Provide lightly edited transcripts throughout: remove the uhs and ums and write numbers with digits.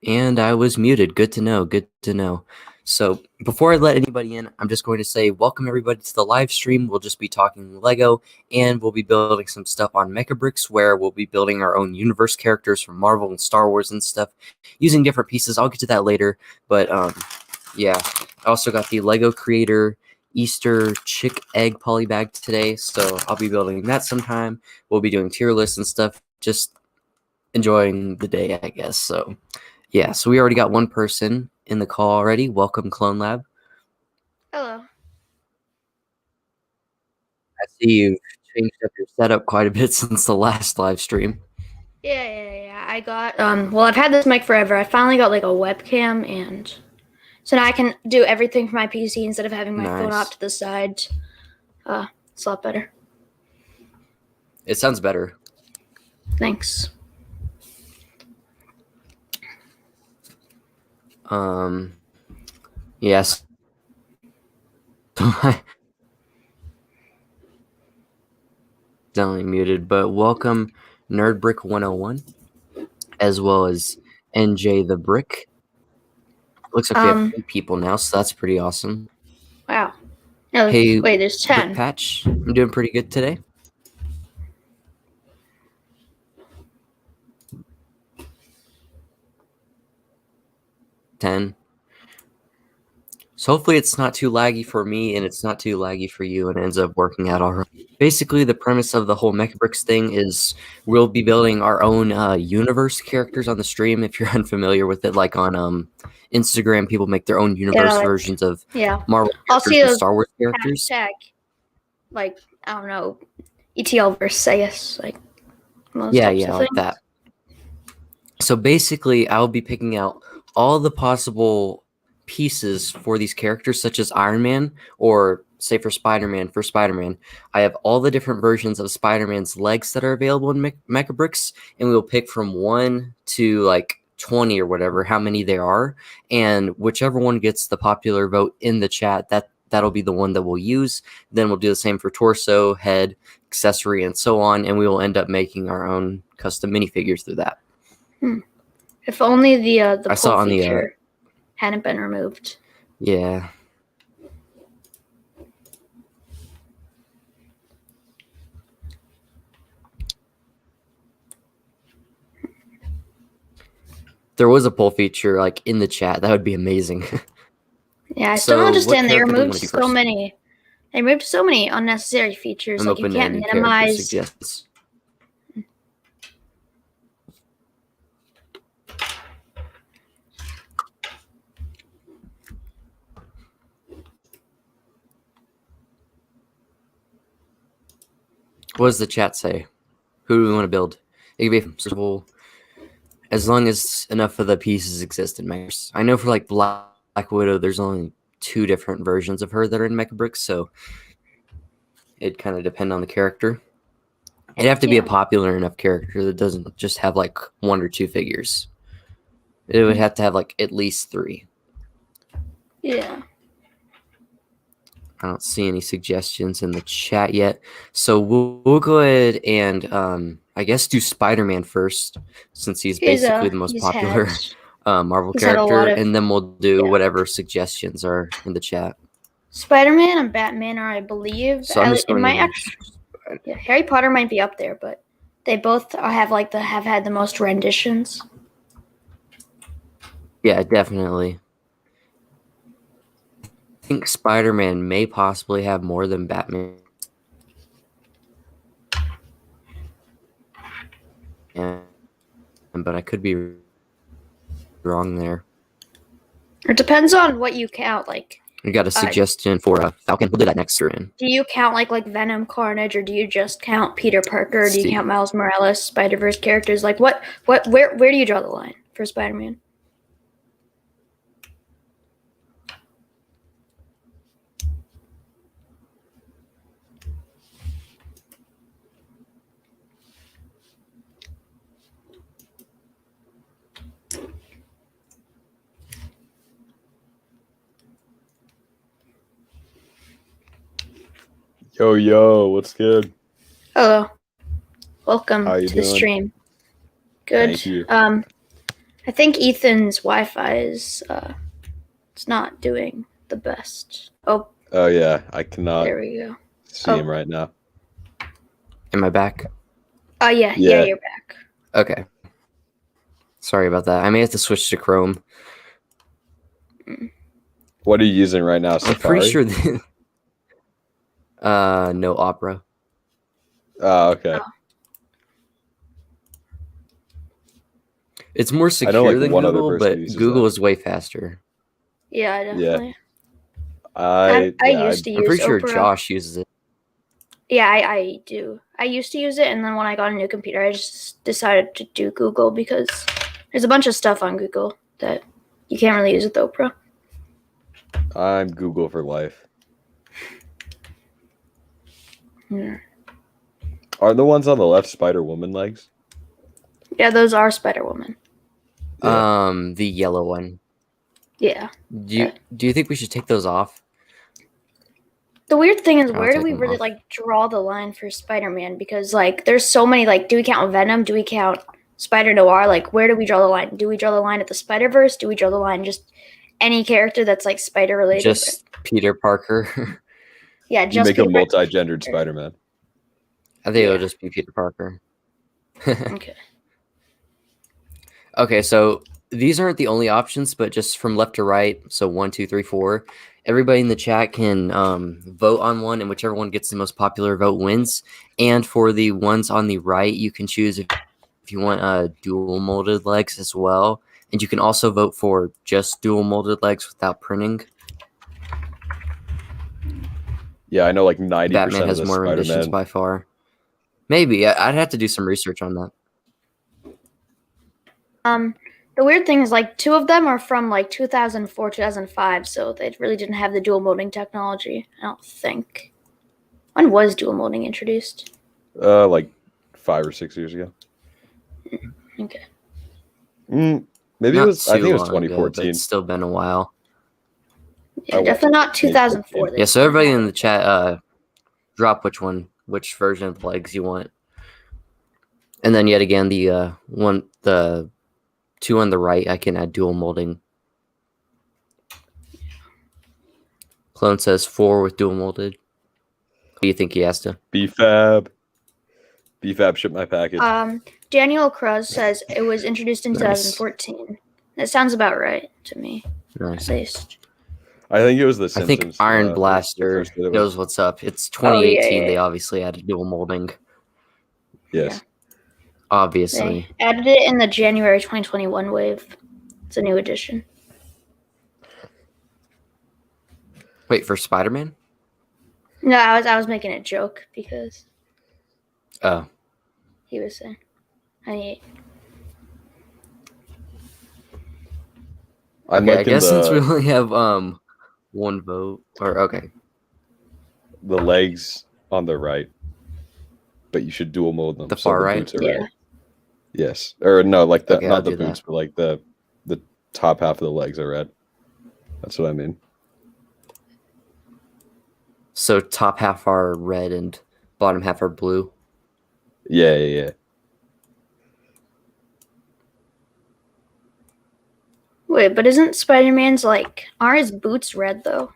And I was muted. Good to know. Good to know. So before I let anybody in, I'm just going to say welcome everybody to the live stream. We'll just be talking Lego, and we'll be building some stuff on MechaBricks, where we'll be building our own universe characters from Marvel and Star Wars and stuff, using different pieces. I'll get to that later. But yeah, I also got the Lego Creator Easter chick egg poly bag today, so I'll be building that sometime. We'll be doing tier lists and stuff. Just enjoying the day, I guess. So yeah, so we already got one person in the call already. Welcome, Clone Lab. Hello. I see you've changed up your setup quite a bit since the last live stream. Yeah. I got well, I've had this mic forever. I finally got like a webcam, and so now I can do everything from my PC instead of having my phone off to the side. It's a lot better. It sounds better. Thanks. Yes. Definitely muted, but welcome Nerdbrick 101, as well as NJ the Brick. Looks like we have 8 people now, so that's pretty awesome. Wow. No, hey, wait, there's 10. Brick Patch, I'm doing pretty good today. So hopefully it's not too laggy for me and it's not too laggy for you and it ends up working out all right. Basically, the premise of the whole MechaBricks thing is we'll be building our own universe characters on the stream. If you're unfamiliar with it, like on Instagram, people make their own universe versions of Marvel characters and Star Wars characters. Hashtag, like, I don't know, ETL verse, I guess. Like, yeah, like that. So basically, I'll be picking out all the possible pieces for these characters, such as Iron Man, or say for Spider-Man, I have all the different versions of Spider-Man's legs that are available in MechaBricks, and we will pick from 1 to like 20 or whatever, how many there are, and whichever one gets the popular vote in the chat, that'll be the one that we'll use. Then we'll do the same for torso, head, accessory, and so on, and we will end up making our own custom minifigures through that. If only the pull feature hadn't been removed. Yeah. There was a poll feature like in the chat. That would be amazing. Yeah, I still don't understand. They removed so many. They removed so many unnecessary features. Like you can't minimize. What does the chat say? Who do we want to build? It could be simple, as long as enough of the pieces exist in MechaBricks. I know for like Black Widow, there's only 2 different versions of her that are in MechaBricks, so it'd kind of depend on the character. It'd have to be a popular enough character that doesn't just have like 1 or 2 figures. It would have to have like at least 3. Yeah. I don't see any suggestions in the chat yet. So we'll go ahead and I guess do Spider-Man first, since he's basically the most popular Marvel character, and then we'll do whatever suggestions are in the chat. Spider-Man and Batman are, I believe, so I'm just going Harry Potter might be up there, but they both have had the most renditions. Yeah, definitely. I think Spider-Man may possibly have more than Batman. But I could be wrong there. It depends on what you count. Like, we got a suggestion for Falcon. We'll do that next turn. Do you count like Venom, Carnage, or do you just count Peter Parker? Do you count Miles Morales, Spider-Verse characters? Like, where do you draw the line for Spider-Man? Yo, what's good? Hello. Welcome to the stream. Good. Thank you. I think Ethan's Wi-Fi is it's not doing the best. Oh yeah, I cannot there we go. see him right now. Am I back? Yeah, Yeah. you're back. Okay. Sorry about that. I may have to switch to Chrome. What are you using right now? I'm Safari? pretty sure that no Opera. Oh, okay. Oh. It's more I secure know, like, than one other Google, person who but uses Google that. is way faster. Yeah, definitely. I used to use I'm pretty sure Opera. Josh uses it. Yeah, I do. I used to use it, and then when I got a new computer, I just decided to do Google because there's a bunch of stuff on Google that you can't really use with Opera. I'm Google for life. Yeah. Are the ones on the left Spider-Woman legs? Yeah, those are Spider-Woman. Yeah. The yellow one. Yeah. Do you think we should take those off? The weird thing is, I'll where do take we them really off. draw the line for Spider-Man? Because there's so many. Do we count Venom? Do we count Spider-Noir? Where do we draw the line? Do we draw the line at the Spider-Verse? Do we draw the line just any character that's spider related? Just Peter Parker. Yeah, You just make a Peter multi-gendered Spider-Man. I think it'll just be Peter Parker. Okay. Okay, so these aren't the only options, but just from left to right, so 1, 2, 3, 4. Everybody in the chat can vote on one, and whichever one gets the most popular vote wins. And for the ones on the right, you can choose if you want dual molded legs as well. And you can also vote for just dual molded legs without printing. Yeah, I know 90% Batman of has the more renditions Spider-Man. by far. Maybe. I'd have to do some research on that. The weird thing is, 2 of them are from 2004, 2005, so they really didn't have the dual molding technology, I don't think. When was dual molding introduced? 5 or 6 years ago. Okay. Maybe Not it was. I think it was too long ago, but 2014. it's still been a while. Yeah, definitely not 2004. Yeah, so everybody in the chat, drop which version of the legs you want. And then yet again, the 2 on the right, I can add dual molding. Clone says 4 with dual molded. What do you think he has to? BFAB shipped my package. Daniel Krause says it was introduced in Nice. 2014. That sounds about right to me. Nice. At least. I think it was the I Simpsons. think Iron the Blaster first bit of it. knows what's up. It's 2018. yeah. They obviously added dual molding. Yes. Yeah. Obviously. They added it in the January 2021 wave. It's a new edition. Wait, for Spider-Man? No, I was making a joke because Oh. he was saying. Okay, I guess since we only have one vote, or okay. The legs on the right, but you should dual mold them. The far right? Boots are red. Yes, or no, not the boots, that. but the top half of the legs are red. That's what I mean. So top half are red and bottom half are blue. Yeah. Wait, but isn't Spider-Man's are his boots red though?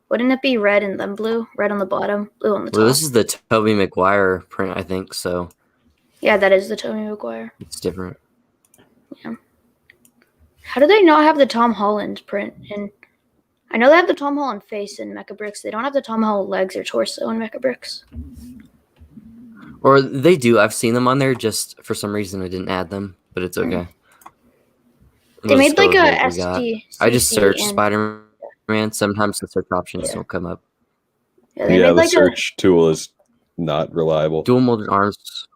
Wouldn't it be red and then blue? Red on the bottom, blue on the top. Well, this is the Tobey Maguire print, I think, so. Yeah, that is the Tobey Maguire. It's different. Yeah. How do they not have the Tom Holland print? And I know they have the Tom Holland face in Mecha Bricks. They don't have the Tom Holland legs or torso in Mecha Bricks. Or they do. I've seen them on there. Just for some reason, I didn't add them, but it's okay. They made a SD. I just searched Spider-Man. Sometimes the search options don't come up. Yeah, the search tool is not reliable. Dual molded arms.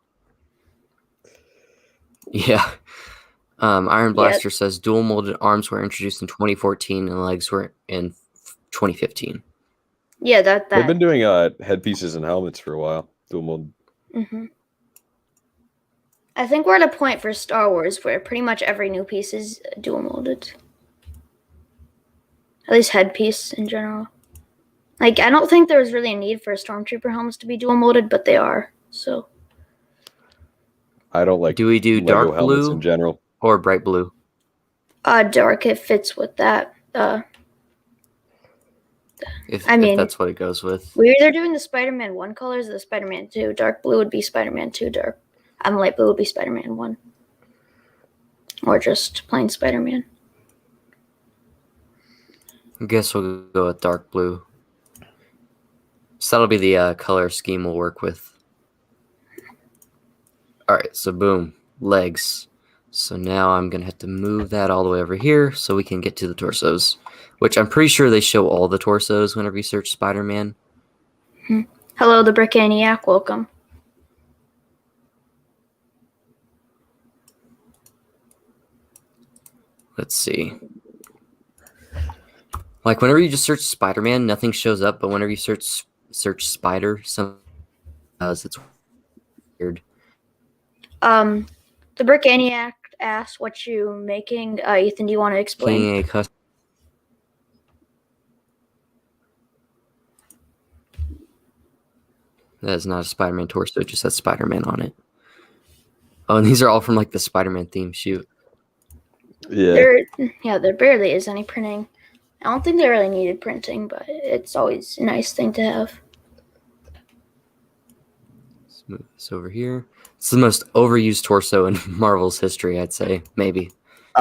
Yeah. Iron Blaster says dual molded arms were introduced in 2014 and legs were in 2015. Yeah, that. They've been doing headpieces and helmets for a while. Dual molded. Mm-hmm. I think we're at a point for Star Wars where pretty much every new piece is dual molded. At least headpiece in general. I don't think there was really a need for Stormtrooper helmets to be dual molded, but they are. So. I don't like. Do we do Lego dark blue in general or bright blue? Dark, it fits with that. If mean, that's what it goes with. We're either doing the Spider-Man 1 colors or the Spider-Man 2. Dark blue would be Spider-Man 2. Light blue would be Spider-Man 1. Or just plain Spider-Man. I guess we'll go with dark blue. So that'll be the color scheme we'll work with. All right, so boom, legs. So now I'm going to have to move that all the way over here so we can get to the torsos, which I'm pretty sure they show all the torsos whenever you search Spider-Man. Hello, the Brickaniac. Welcome. Let's see. Like whenever you just search Spider-Man, nothing shows up, but whenever you search Spider, something does. It's weird. The Brickaniac asked what you making. Ethan, do you want to explain? That is not a Spider-Man torso, it just has Spider-Man on it. Oh, and these are all from like the Spider-Man theme shoot. Yeah. There barely is any printing. I don't think they really needed printing, but it's always a nice thing to have. Let's move this over here. It's the most overused torso in Marvel's history, I'd say. Maybe.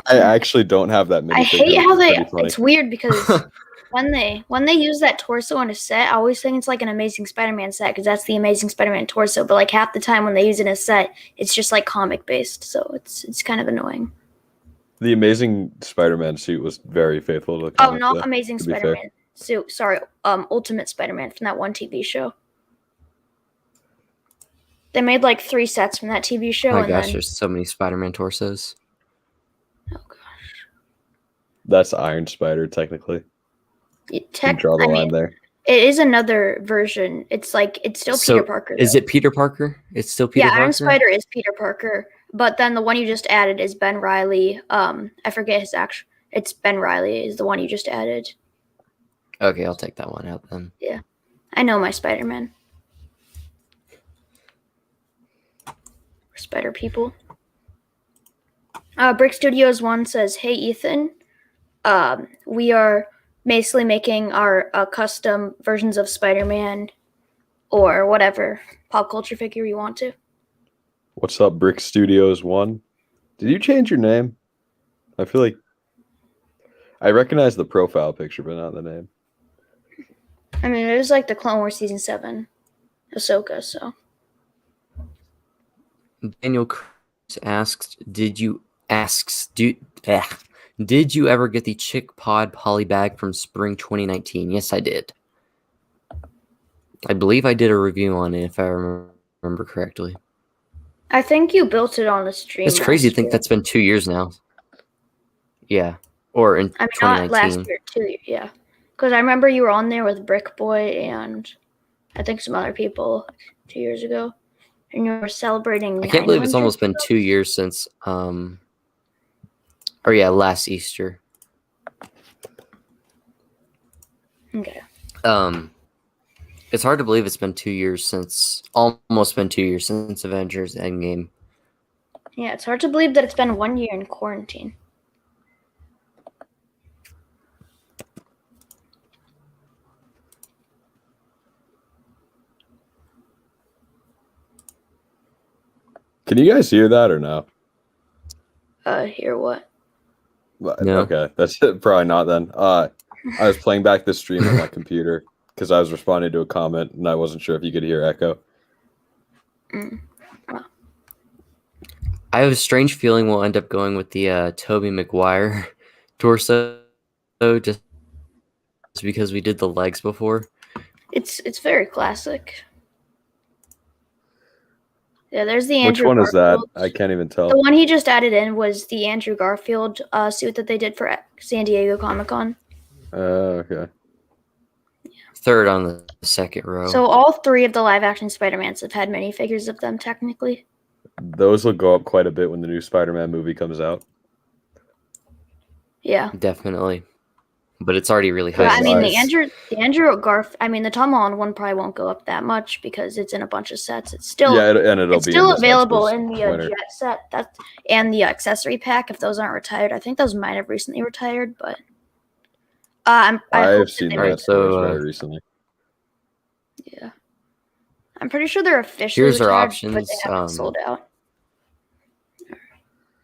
I actually don't have that many. I hate how it's weird because when they use that torso in a set, I always think it's like an Amazing Spider-Man set because that's the Amazing Spider-Man torso. But like half the time when they use it in a set, it's just like comic based, so it's kind of annoying. The Amazing Spider-Man suit was very faithful to the comic. Oh, not Amazing Spider-Man suit. Sorry, Ultimate Spider-Man from that one TV show. They made like 3 sets from that TV show. Oh my gosh, there's so many Spider-Man torsos. Oh gosh. That's Iron Spider, technically. You draw the line there. It is another version. It's still Peter Parker. Is it Peter Parker? It's still Peter Parker? Yeah, Iron Spider is Peter Parker. But then the one you just added is Ben Reilly. I forget his actual. It's Ben Reilly is the one you just added. Okay, I'll take that one out then. Yeah. I know my Spider-Man. We're Spider people. Brick Studios 1 says, "Hey Ethan, we are basically making our custom versions of Spider-Man or whatever pop culture figure you want to." What's up, Brick Studios 1? Did you change your name? I feel like I recognize the profile picture, but not the name. I mean, it was like the Clone Wars Season 7 Ahsoka, so. Daniel asks, did you ever get the Chick Pod poly bag from spring 2019? Yes, I did. I believe I did a review on it, if I remember correctly. I think you built it on the stream. It's crazy to think that's been 2 years now. Yeah. Or in 2019. Not last year, 2 years, yeah. Because I remember you were on there with Brick Boy and I think some other people 2 years ago. And you were celebrating. I can't believe it's almost been 2 years since, last Easter. Okay. It's hard to believe it's been 2 years almost been 2 years since Avengers Endgame. Yeah, it's hard to believe that it's been 1 year in quarantine. Can you guys hear that or no? Hear what? No. Okay, that's it. Probably not then. I was playing back the stream on my computer because I was responding to a comment and I wasn't sure if you could hear echo. I have a strange feeling we'll end up going with the Tobey Maguire torso just because we did the legs before. It's very classic. Yeah, there's the Andrew Which one Garfield. is that? I can't even tell. The one he just added in was the Andrew Garfield suit that they did for San Diego Comic-Con. Okay. Third on the second row. So all 3 of the live-action Spider-Mans have had minifigures of them, technically. Those will go up quite a bit when the new Spider-Man movie comes out. Yeah. Definitely. but it's already really But high. I mean, the Nice. the Tom Holland one probably won't go up that much because it's in a bunch of sets. It's still it'll it's be still in this available Xmas in the winter. jet set and the accessory pack if those aren't retired. I think those might have recently retired, but I've seen Alright, that so, very recently. yeah, I'm pretty sure they're officially here's our retired, options. but they haven't sold out.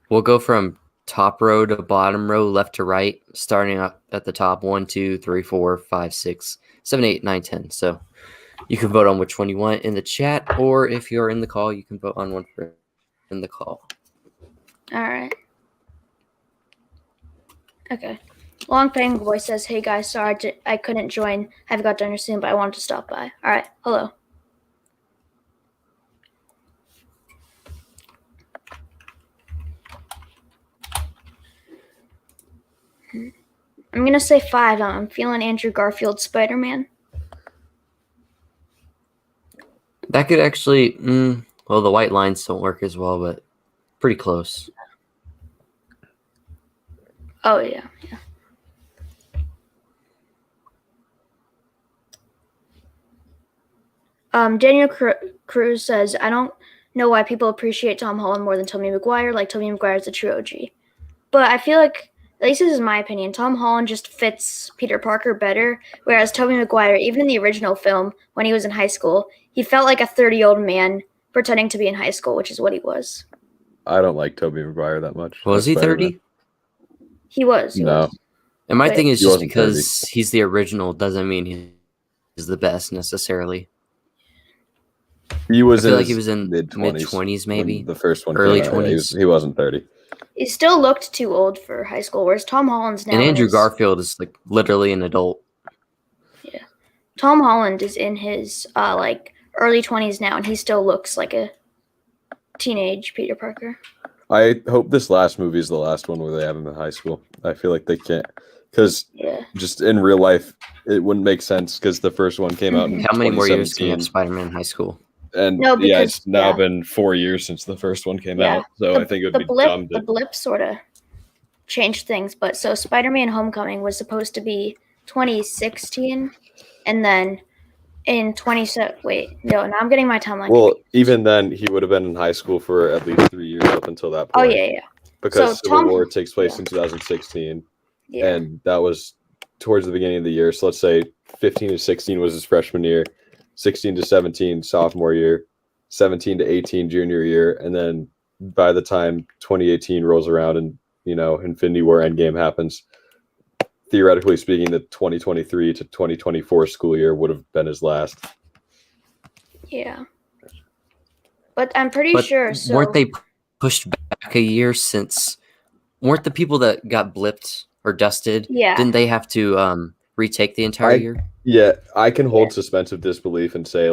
We'll go from top row to bottom row, left to right, starting up at the top. 1, 2, 3, 4, 5, 6, 7, 8, 9, 10. So you can vote on which one you want in the chat, or if you're in the call, you can vote on one for in the call. All right. Okay. Long Pang Boy says, "Hey guys, sorry I couldn't join. I haven't got dinner soon, but I wanted to stop by." All right. Hello. I'm gonna say 5. I'm feeling Andrew Garfield Spider-Man. That could actually, well, the white lines don't work as well, but pretty close. Oh yeah. Daniel Cruz says, "I don't know why people appreciate Tom Holland more than Tobey Maguire. Like Tobey Maguire is a true OG, but I feel like, at least this is my opinion, Tom Holland just fits Peter Parker better. Whereas Tobey Maguire, even in the original film when he was in high school, he felt like a 30-year-old man pretending to be in high school, which is what he was. I don't like Tobey Maguire that much. Was he 30? He was. No. And my Wait. thing is He just wasn't because he's the original doesn't mean he's the best necessarily. He was I feel in like he was in mid-20s maybe. when the first one Early came out. Yeah, 20s. he wasn't 30. He still looked too old for high school, whereas Tom Holland's now. And Andrew in his, Garfield is like literally an adult. Yeah, Tom Holland is in his like early 20s now, and he still looks like a teenage Peter Parker. I hope this last movie is the last one where they have him in high school. I feel like they can't, because just in real life, it wouldn't make sense because the first one came out in How many more years can you have 2017. Spider-Man in high school? And No, because- it's now been 4 years since the first one came out. So I think it would be dumb The to. blip sort of changed things, but so Spider-Man Homecoming was supposed to be 2016, and then in 27. Wait, no, now I'm getting my timeline. Well, even then, he would have been in high school for at least 3 years up until that Oh point. yeah. Because So Civil Tom- War takes place in 2016, Yeah. and that was towards the beginning of the year. So let's say 15 to 16 was his freshman year, 16 to 17 sophomore year, 17 to 18 junior year, and then by the time 2018 rolls around and Infinity War Endgame happens, theoretically speaking, the 2023 to 2024 school year would have been his last. Yeah. But I'm pretty sure. So weren't they pushed back a year since? Weren't the people that got blipped or dusted? Yeah. Didn't they have to retake the entire year? Yeah, I can hold suspense of disbelief and say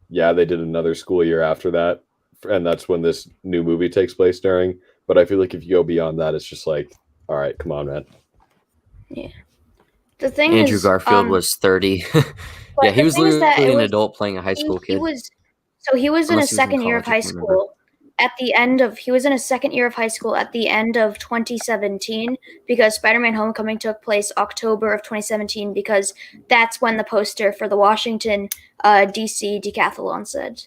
they did another school year after that, and that's when this new movie takes place during. But I feel like if you go beyond that, it's just like, all right, come on, man. Yeah. The thing Andrew is, Garfield was 30. Yeah, he was literally an adult playing a high school kid. He was in his second year of high school. He was in his second year of high school at the end of 2017 because Spider-Man Homecoming took place October of 2017 because that's when the poster for the Washington DC decathlon said.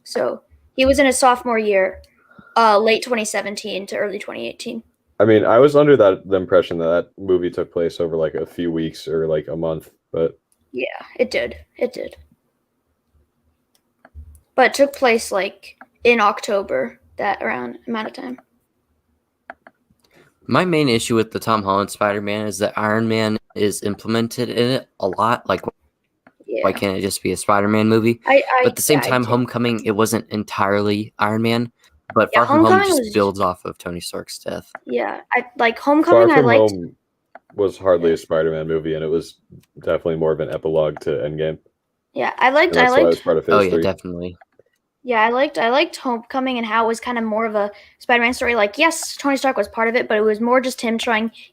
So he was in his sophomore year, late 2017 to early 2018. I mean, I was under the impression that movie took place over like a few weeks or like a month, but yeah, it did. But it took place like in October, that around amount of time. My main issue with the Tom Holland Spider-Man is that Iron Man is implemented in it a lot. Like, why can't it just be a Spider-Man movie? But at the same time, Homecoming, it wasn't entirely Iron Man, but Far From Home just builds off of Tony Stark's death. Yeah, Homecoming. Far From Home was hardly a Spider-Man movie, and it was definitely more of an epilogue to Endgame. Yeah, I liked. Why it was part of Phase 3. Definitely. Yeah, I liked Homecoming and how it was kind of more of a Spider-Man story. Like, yes, Tony Stark was part of it, but it was more just him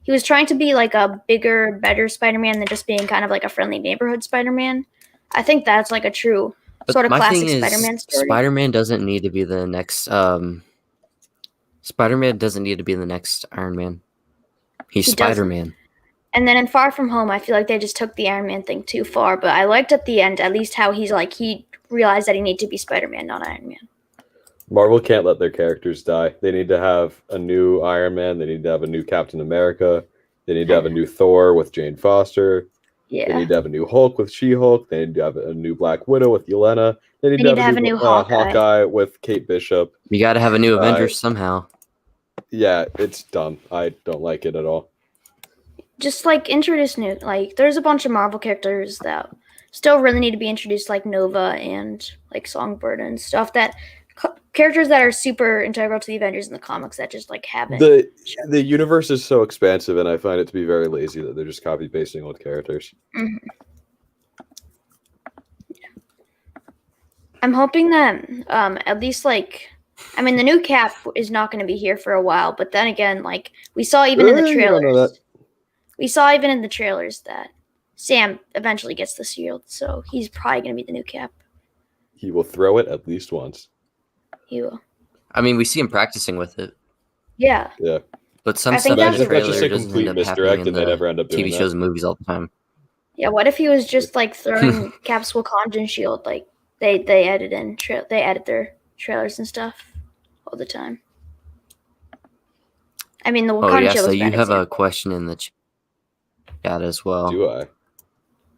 he was trying to be like a bigger, better Spider-Man than just being kind of like a friendly neighborhood Spider-Man. I think that's like a true sort of classic Spider-Man story. Spider-Man doesn't need to be the next Spider-Man doesn't need to be the next Iron Man. He's Spider-Man. And then in Far From Home, I feel like they just took the Iron Man thing too far. But I liked at the end, at least how he's like, he realized that he needed to be Spider-Man, not Iron Man. Marvel can't let their characters die. They need to have a new Iron Man. They need to have a new Captain America. They need to have a new Thor with Jane Foster. Yeah. They need to have a new Hulk with She-Hulk. They need to have a new Black Widow with Yelena. They need to have a new Hawkeye with Kate Bishop. You got to have a new Avengers somehow. Yeah, it's dumb. I don't like it at all. Just like introduce new, like there's a bunch of Marvel characters that still really need to be introduced, like Nova and like Songbird and stuff. That characters that are super integral to the Avengers in the comics that just like haven't. The universe is so expansive, and I find it to be very lazy that they're just copy pasting old characters. Mm-hmm. I'm hoping that at least like. I mean, the new Cap is not going to be here for a while, but then again, like we saw even in the trailers. We saw even in the trailers that Sam eventually gets the shield, so he's probably going to be the new Cap. He will throw it at least once. He will. I mean, we see him practicing with it. Yeah. Yeah. But some stuff in the trailer just a doesn't complete end up misdirect, happening in and they never end up doing TV shows and movies all the time. Yeah. What if he was just like throwing Cap's Wakandan shield? Like they edit their trailers and stuff all the time. I mean, the Wakandan shield. So you have a question in the chat as well. Do I?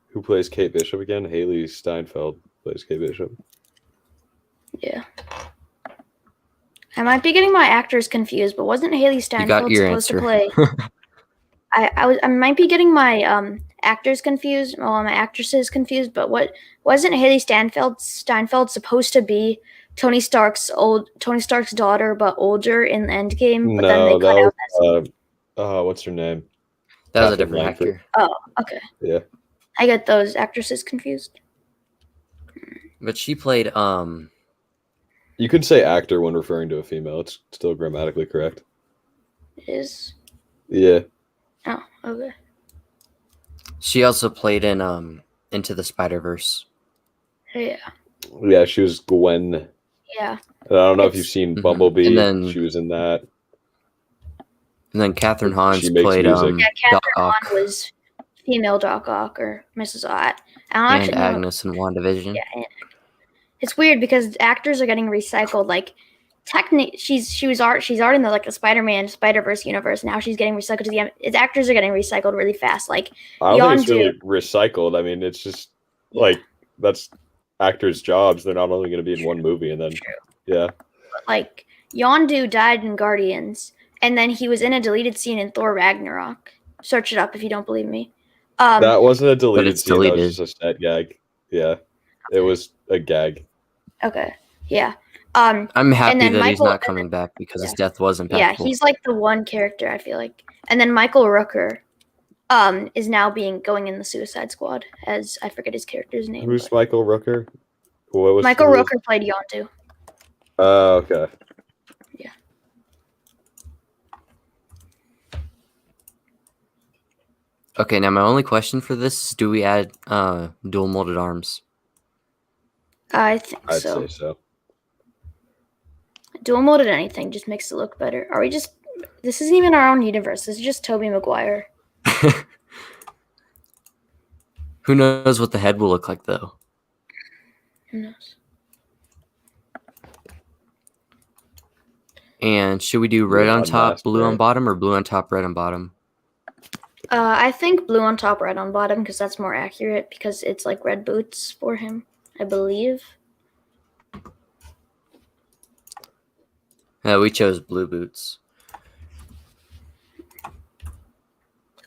Who plays Kate Bishop again? Haley Steinfeld plays Kate Bishop. Yeah. I might be getting my actors confused, but wasn't Haley Steinfeld supposed to play? I might be getting my actors confused, well, my actresses confused, but wasn't Haley Steinfeld supposed to be Tony Stark's daughter, but older in Endgame? But then they cut out what's her name? That was a different actor. Oh, okay. Yeah. I get those actresses confused. But she played You can say actor when referring to a female. It's still grammatically correct. It is? Yeah. Oh, okay. She also played in Into the Spider-Verse. Yeah. Yeah, she was Gwen. Yeah. And I don't know if you've seen Bumblebee. And then she was in that. And then Catherine Hahn played Catherine Hahn was female Doc Ock or Mrs. Ott. And Agnes in WandaVision. Yeah. It's weird because actors are getting recycled. Like, technically, she's already in the like the Spider-Man Spider-Verse universe. Now she's getting recycled to the its actors are getting recycled really fast. Like, I don't think it's really recycled. I mean, it's just like that's actors' jobs. They're not only going to be in one movie and then yeah. Like Yondu died in Guardians, and then he was in a deleted scene in Thor Ragnarok. Search it up if you don't believe me. That wasn't a deleted scene. Deleted. That was just a set gag. Yeah, it was a gag. Okay. Yeah. I'm happy that he's not coming back because his death was impactful. Yeah, he's like the one character I feel like. And then Michael Rooker is now going in the Suicide Squad as I forget his character's name. Who's Michael Rooker? Michael Rooker played Yondu. Oh, okay. Yeah. Okay, now my only question for this is, do we add dual molded arms? I think I'd so. say so. Dual molded anything just makes it look better. Are we just... This isn't even our own universe. This is just Tobey Maguire. Who knows what the head will look like, though? Who knows? And should we do red on top, blue on bottom, or blue on top, red on bottom? I think blue on top, red on bottom, because that's more accurate, because it's like red boots for him, I believe. We chose blue boots.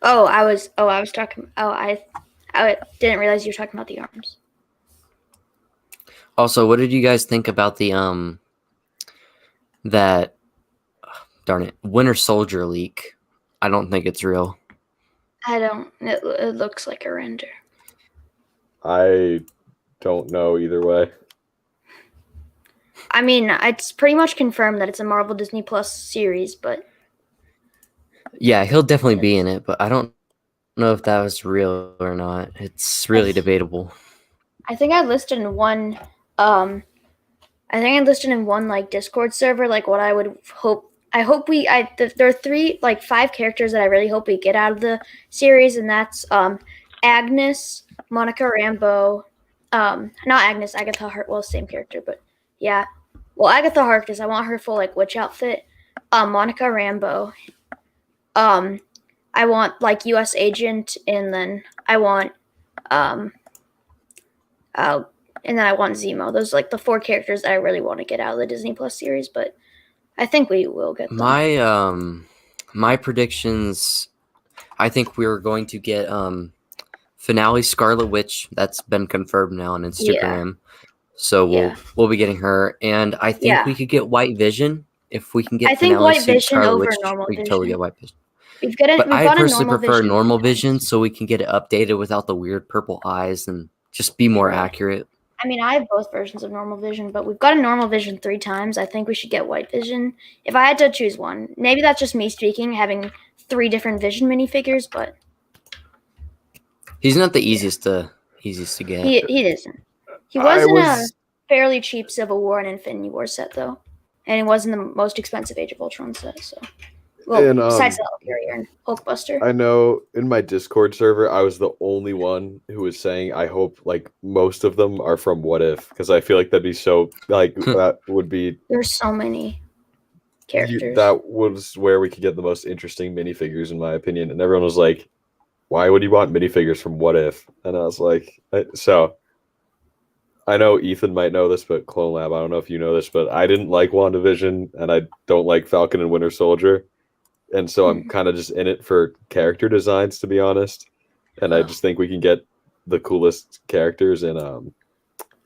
I didn't realize you were talking about the arms. Also, what did you guys think about the Winter Soldier leak? I don't think it's real. It looks like a render. I don't know either way. I mean, it's pretty much confirmed that it's a Marvel Disney Plus series, but yeah, he'll definitely be in it, but I don't know if that was real or not. It's really debatable. I think I listed in one like Discord server like what I would hope I hope there are 5 characters that I really hope we get out of the series, and that's Agnes, Monica Rambeau, not Agnes, Agatha Harkness, same character, but yeah. Well, Agatha Harkness, I want her full like witch outfit. Monica Rambeau. I want like U.S. agent, and then I want Zemo. Those are like the 4 characters that I really want to get out of the Disney Plus series, but I think we will get them. My predictions, I think we're going to get finale Scarlet Witch. That's been confirmed now on Instagram. So we'll be getting her, and I think we could get White Vision if we can get. I think White Vision over Witch, Normal we can Vision. totally get White Vision. I personally prefer Normal Vision, so we can get it updated without the weird purple eyes and just be more accurate. I mean, I have both versions of Normal Vision, but we've got a Normal Vision 3 times. I think we should get White Vision. If I had to choose one, maybe that's just me speaking, having 3 different Vision minifigures, but he's not the easiest to get. He isn't. He was in a fairly cheap Civil War and Infinity War set, though, and it wasn't the most expensive Age of Ultron set. So, besides the Carrier and Hulkbuster. I know in my Discord server, I was the only one who was saying I hope like most of them are from What If, because I feel like that'd be so like that would be. There's so many characters. That was where we could get the most interesting minifigures, in my opinion. And everyone was like, "Why would you want minifigures from What If?" And I was like, so. I know Ethan might know this, but Clone Lab, I don't know if you know this, but I didn't like WandaVision, and I don't like Falcon and Winter Soldier. And so I'm kind of just in it for character designs, to be honest. And I just think we can get the coolest characters in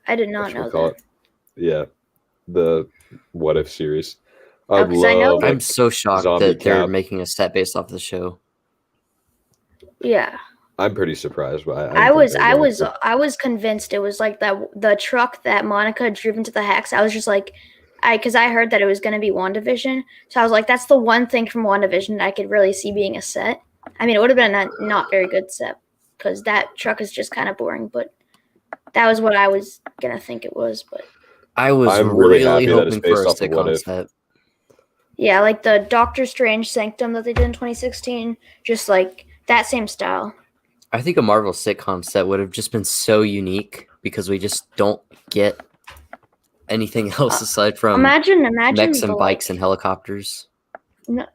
I did not know that. Yeah, the What If series. I'm so shocked that they're making a set based off the show. Yeah. I'm pretty surprised by it. I was convinced it was like the truck that Monica had driven to the Hex. I was just like, because I heard that it was going to be WandaVision. So I was like, that's the one thing from WandaVision that I could really see being a set. I mean, it would have been a not very good set because that truck is just kind of boring. But that was what I was going to think it was. But I'm really hoping for a stick-on set. Yeah, like the Doctor Strange Sanctum that they did in 2016. Just like that same style. I think a Marvel sitcom set would have just been so unique because we just don't get anything else aside from imagine mechs and bikes and helicopters.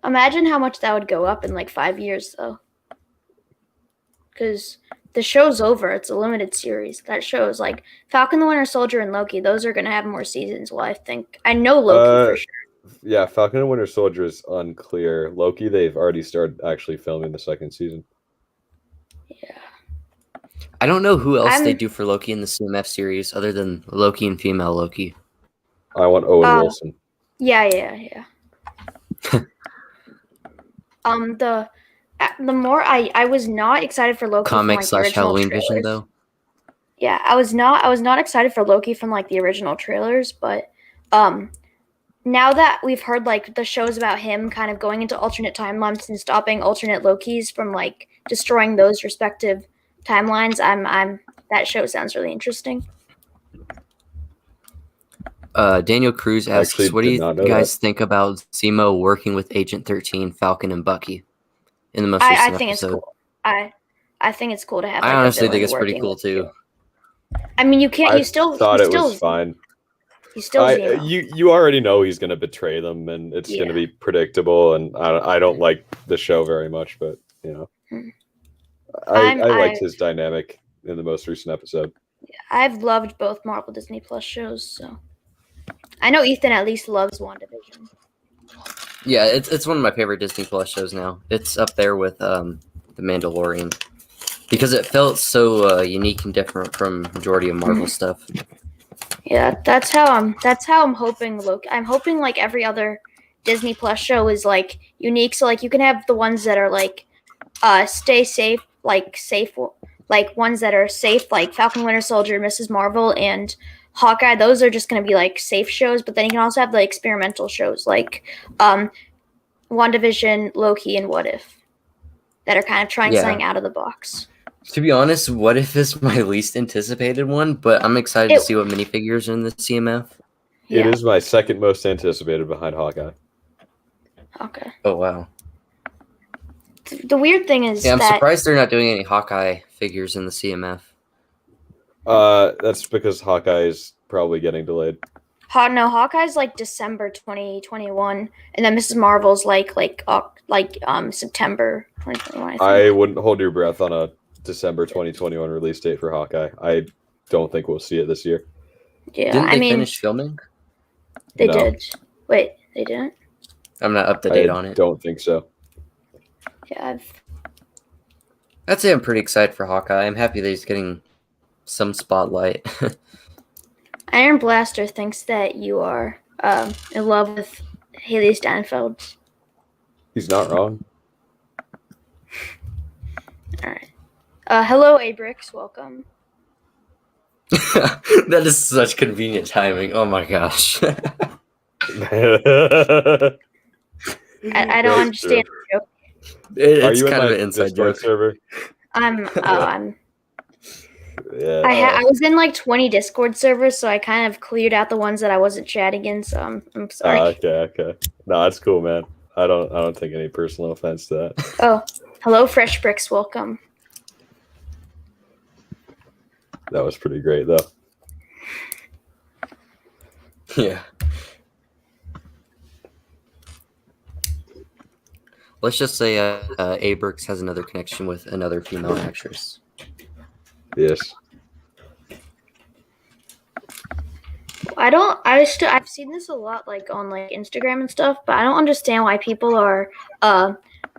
Imagine how much that would go up in like 5 years, though. Because the show's over. It's a limited series. That show is like Falcon the Winter Soldier and Loki. Those are going to have more seasons. Well, I know Loki for sure. Yeah, Falcon and Winter Soldier is unclear. Loki, they've already started actually filming the 2nd season. Yeah. I don't know who else they do for Loki in the CMF series other than Loki and female Loki. I want Owen Wilson. Yeah. The more I was not excited for Loki. Comic from, like, / Halloween trailers. Vision though. Yeah, I was not excited for Loki from like the original trailers, but now that we've heard like the shows about him kind of going into alternate timelines and stopping alternate Lokis from like destroying those respective timelines, that show sounds really interesting. Daniel Cruz asks, what do you guys think about Zemo working with Agent 13, Falcon, and Bucky in the most recent episode? I think it's cool. I think it's cool to have. I honestly think it's pretty cool too. I mean, you can't. It was fine. He's still Zemo. You already know he's going to betray them, and it's going to be predictable. And I don't like the show very much, but you know, I liked his dynamic in the most recent episode. I've loved both Marvel Disney Plus shows, so I know Ethan at least loves WandaVision. Yeah, it's one of my favorite Disney Plus shows now. It's up there with The Mandalorian because it felt so unique and different from majority of Marvel stuff. Yeah, that's how I'm hoping Loki. I'm hoping like every other Disney Plus show is like unique. So like you can have the ones that are like stay safe, like ones that are safe, like Falcon Winter Soldier, Mrs. Marvel, and Hawkeye. Those are just going to be like safe shows. But then you can also have the experimental shows like WandaVision, Loki, and What If that are kind of trying something out of the box. To be honest, What If is my least anticipated one, but I'm excited to see what minifigures are in the CMF. It is my second most anticipated behind Hawkeye. Okay. Oh wow. The weird thing is Yeah, I'm that surprised they're not doing any Hawkeye figures in the CMF. That's because Hawkeye is probably getting delayed. Hawkeye's like December 2021, and then Mrs. Marvel's like September 2021. I think. I wouldn't hold your breath on a December 2021 release date for Hawkeye. I don't think we'll see it this year. Yeah, Didn't they finish filming? They No. did. Wait, they didn't? I'm not up to date on I it. don't think so. Yeah, I'd say I'm pretty excited for Hawkeye. I'm happy that he's getting some spotlight. Iron Blaster thinks that you are in love with Haley Steinfeld. He's not wrong. All right. Hello, Abrix. Welcome. That is such convenient timing. Oh my gosh. I don't understand the joke. Are It's you kind in of my an inside Discord joke. server? Yeah. I was in like 20 Discord servers, so I kind of cleared out the ones that I wasn't chatting in. So I'm sorry. Okay. No, that's cool, man. I don't take any personal offense to that. Oh, hello, Fresh Bricks. Welcome. That was pretty great, though. Yeah. Let's just say Abrix has another connection with another female actress. Yes. I've seen this a lot like on like Instagram and stuff, but I don't understand why people are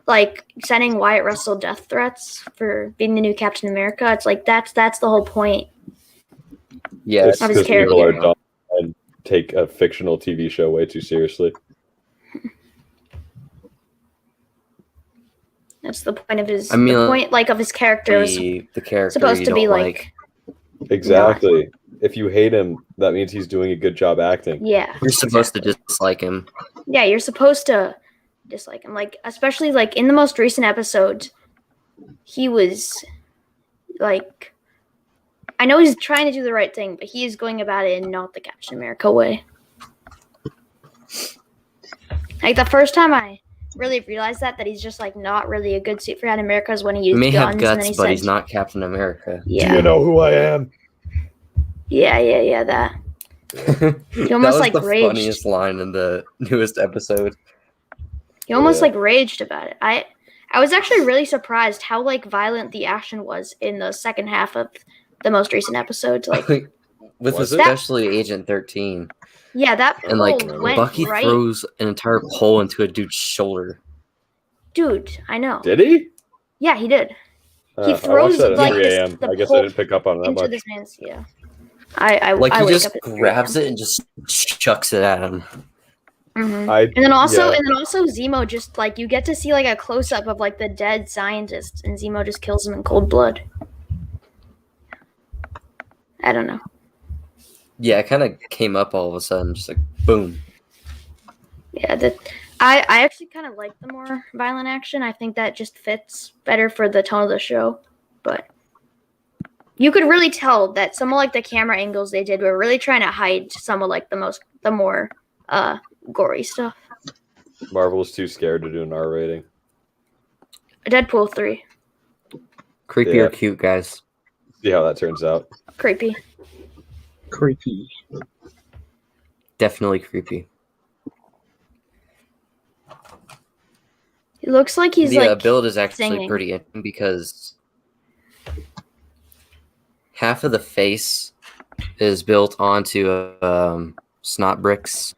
like sending Wyatt Russell death threats for being the new Captain America. It's like that's the whole point. Yeah, It's Of his because people are character. dumb and take a fictional TV show way too seriously. That's the point of his. I mean, the point like of his character was the character supposed you to be don't like Exactly. If you hate him, that means he's doing a good job acting. yeah. You're supposed to dislike him. Yeah, you're supposed to dislike him. Like, especially like in the most recent episode, he was like, I know he's trying to do the right thing, but he is going about it in not the Captain America way. Like the first time I really realized that he's just like not really a good suit for Captain America is when he He used may guns have and then guts, he but said, he's not Captain America. Yeah, Do you know who I am? yeah, that. He almost, was like, the raged. funniest line in the newest episode. He almost Yeah. like raged about it. I was actually really surprised how like violent the action was in the second half of the most recent episode. Like, With Was it? especially Agent 13. yeah, that And like pole went Bucky right. throws an entire pole into a dude's shoulder. Dude, I know. Did he? Yeah, he did. He I throws, watched that at like, 3 a.m. the I guess pole I didn't pick up on that into much. this man's I Like I he wake just up at 3 grabs it and just chucks it at him. Mhm. I And then also yeah. Zemo just like you get to see like a close up of like the dead scientist and Zemo just kills him in cold blood. I don't know. Yeah, it kind of came up all of a sudden, just like boom. Yeah, I actually kind of like the more violent action. I think that just fits better for the tone of the show. But you could really tell that some of like the camera angles they did were really trying to hide some of like the more gory stuff. Marvel's too scared to do an R rating. Deadpool 3. Creepy Yeah. or cute, guys? See how that turns out. Creepy. Creepy. Definitely creepy. It looks like he's The like build is actually singing. pretty interesting because half of the face is built onto snot bricks.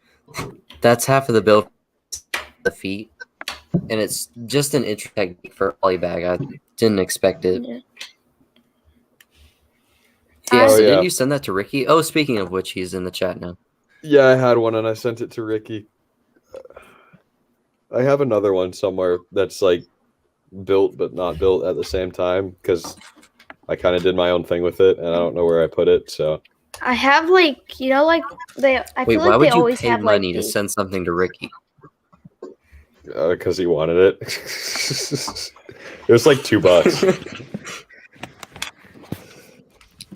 That's half of the build. The feet, and it's just an interesting technique for a poly bag. I didn't expect it. Yeah. Yeah, Oh, so yeah. didn't you send that to Ricky? Oh, speaking of which, he's in the chat now. Yeah, I had one and I sent it to Ricky. I have another one somewhere that's like built but not built at the same time because I kind of did my own thing with it and I don't know where I put it. So I have like like they. I Wait, feel why like would they you always pay have like money to these. send something to Ricky? because he wanted it. It was like $2.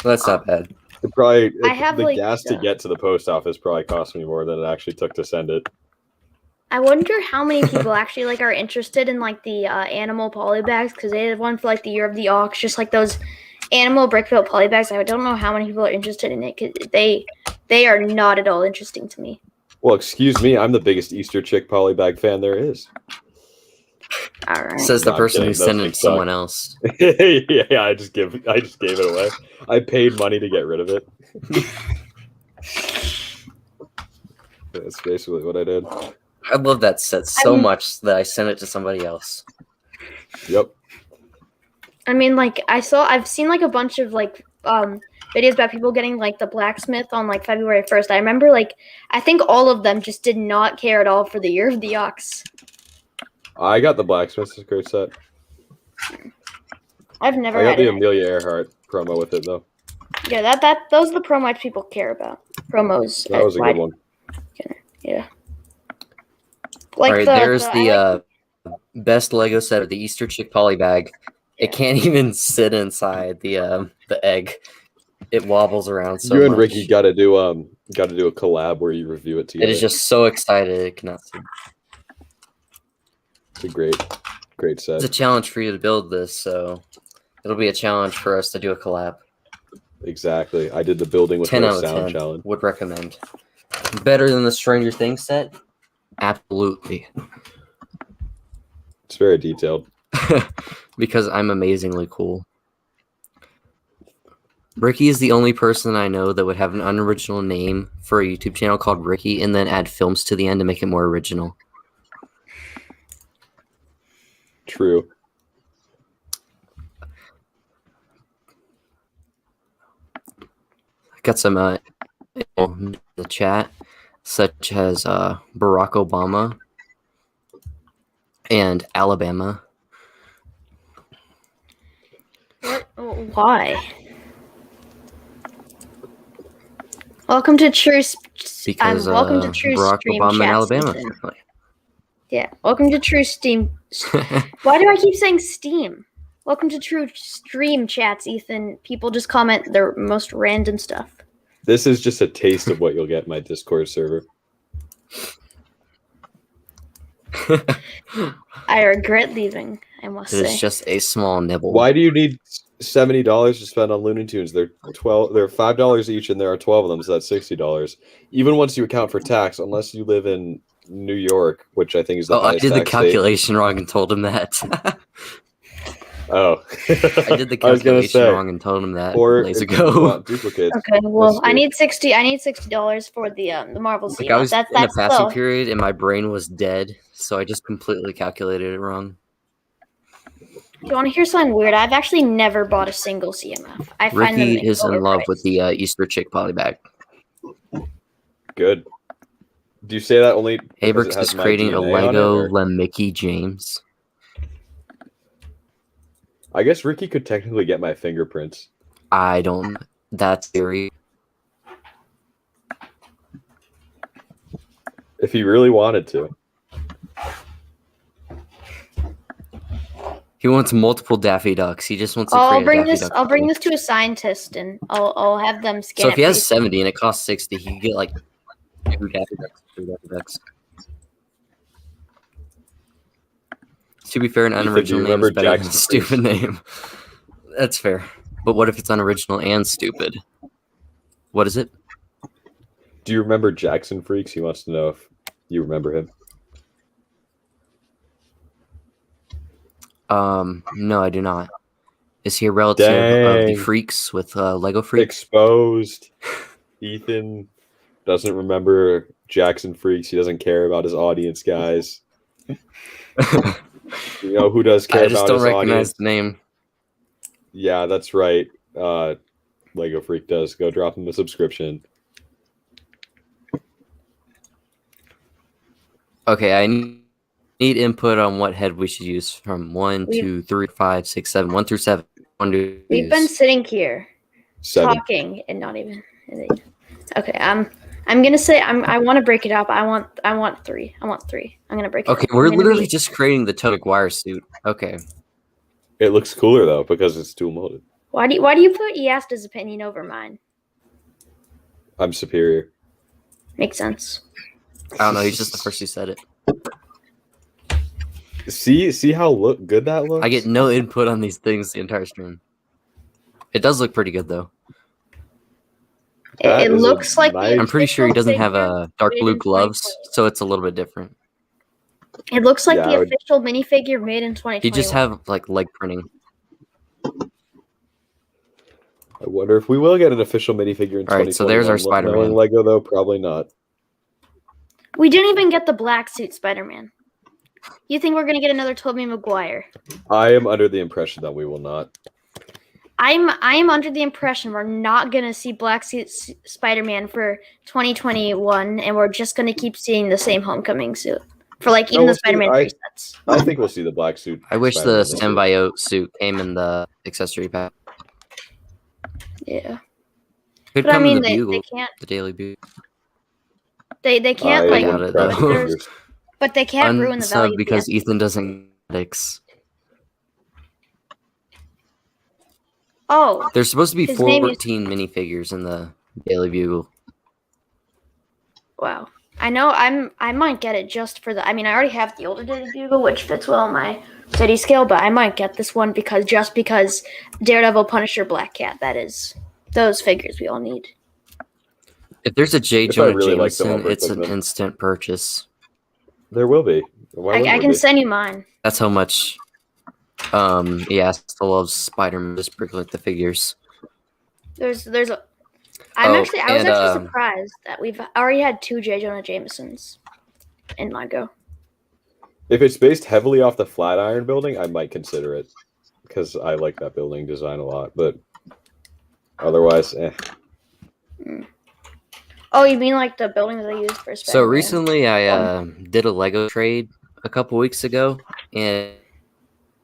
That's not bad. It probably I have, the like, gas to the- get to the post office probably cost me more than it actually took to send it. I wonder how many people actually like are interested in like the animal poly bags, because they had one for like the year of the ox, just like those animal brick built poly bags. I don't know how many people are interested in it, because they are not at all interesting to me. Well, excuse me, I'm the biggest Easter chick polybag fan there is. All right. Says the person who sent it to someone else. Yeah, I just gave it away. I paid money to get rid of it. That's basically what I did. I love that set so much that I sent it to somebody else. Yep. I mean, like I've seen like a bunch of like videos about people getting like the blacksmith on like February 1st. I remember like I think all of them just did not care at all for the year of the ox. I got the blacksmith. It's a great set. I've never. I got had the it. Amelia Earhart promo with it though. Yeah, those are the promos people care about. Promos. That was a good one. Yeah. Like all right, there's the best Lego set of the Easter chick poly bag. It can't even sit inside the egg. It wobbles around so much. You and Ricky got to do a collab where you review it together. It is just so excited it cannot sit. It's a great set. It's a challenge for you to build this, so it'll be a challenge for us to do a collab. Exactly. I did the building with 10 no out of sound 10 challenge. would recommend. Better than the Stranger Things set? Absolutely. It's very detailed. Because I'm amazingly cool. Ricky is the only person I know that would have an unoriginal name for a YouTube channel called Ricky and then add films to the end to make it more original. True. Got some in the chat, such as Barack Obama and Alabama. What? Why? Welcome to True. Because welcome to True Barack Stream Obama and Chats, Alabama. Ethan. Yeah. Welcome to True Steam. Why do I keep saying Steam? Welcome to True Stream Chats, Ethan. People just comment their most random stuff. This is just a taste of what you'll get in my Discord server. I regret leaving, I must say. It's just a small nibble. Why do you need $70 to spend on Looney Tunes? They're $5 each, and there are 12 of them, so that's $60. Even once you account for tax, unless you live in New York, which I think is the highest I did the tax calculation wrong and told him that. Oh, I did the calculation wrong and told him that days ago. Duplicates. Okay, well, I need $60 for the Marvel Like scene. I was in a passing low. period and my brain was dead, so I just completely calculated it wrong. Do you want to hear something weird? I've actually never bought a single CMF. I find them Ricky is in love with overpriced. the Easter chick poly bag. Good. Do you say that only? Abrix is creating a Lego Mickey James. I guess Ricky could technically get my fingerprints. I don't. That's theory. If he really wanted to. He wants multiple Daffy Ducks. He just wants to I'll create bring a Daffy this. Duck I'll bring thing. this to a scientist, and I'll have them scan. So if he it has for you. 70 and it costs 60, he can get like 2 Daffy Ducks. 3 Daffy Ducks. To be fair, an unoriginal name is better than a stupid name. That's fair. But what if it's unoriginal and stupid? What is it? Do you remember Jackson Freaks? He wants to know if you remember him. No, I do not. Is he a relative of the Freaks with Lego Freaks? Exposed. Ethan doesn't remember Jackson Freaks. He doesn't care about his audience, guys. You know who does care about his audience? I just don't recognize the name. Yeah, that's right. Lego Freak does. Go drop him a subscription. Okay, I need input on what head we should use from 1, 2, 3, 5, 6, 7, 1 through 7. We've been sitting here 7. talking and not even. Okay, I'm gonna say I want to break it up. I want 3. I want 3. I'm gonna break it. Okay, we're literally just creating the Tobey Maguire suit. Okay. It looks cooler though because it's dual molded. Why do you put Iasta's opinion over mine? I'm superior. Makes sense. I don't know. He's just the first who said it. See how good that looks? I get no input on these things the entire stream. It does look pretty good though. That It is a looks like nice- I'm pretty sure he doesn't have figure dark made blue in gloves, 2021. so it's a little bit different. It looks like Yeah, the I would- official minifigure made in 2021. He just have like leg printing. I wonder if we will get an official minifigure in 2021. All right, so there's our Knowing Spider-Man. Lego, though, probably not. We didn't even get the black suit Spider-Man. You think we're gonna get another Tobey Maguire? I am under the impression that we will not. I am under the impression we're not gonna see black suit Spider-Man for 2021, and we're just gonna keep seeing the same Homecoming suit for like even No, the we'll see. Spider-Man presets. I think we'll see the black suit. I wish Spider-Man the this year. symbiote suit came in the accessory pack. Yeah, Could but I come mean in the they Bugle, can't the Daily Bugle. they can't I like got it, wouldn't though. trust figures. but they can't ruin the value Unsub because Ethan doesn't ethics. Oh, There's supposed to be His name is- 14 minifigures in the Daily Bugle. wow. I know I might get it just for the I mean I already have the older Daily Bugle which fits well on my city scale, but I might get this one because Daredevil, Punisher, Black Cat, that is those figures we all need. If there's a J. If I Jonah really like them, I'll Jameson, it's click an them. instant purchase. There will be. Why wouldn't I there can be? send you mine. That's how much yeah, still loves Spider-Man, just like the figures. There's a I was and, actually surprised that we've already had 2 J. Jonah Jamesons in Lego. If it's based heavily off the Flatiron building, I might consider it because I like that building design a lot. But otherwise, Oh, you mean like the building that they used for Spider-Man? So recently, I did a Lego trade a couple weeks ago, and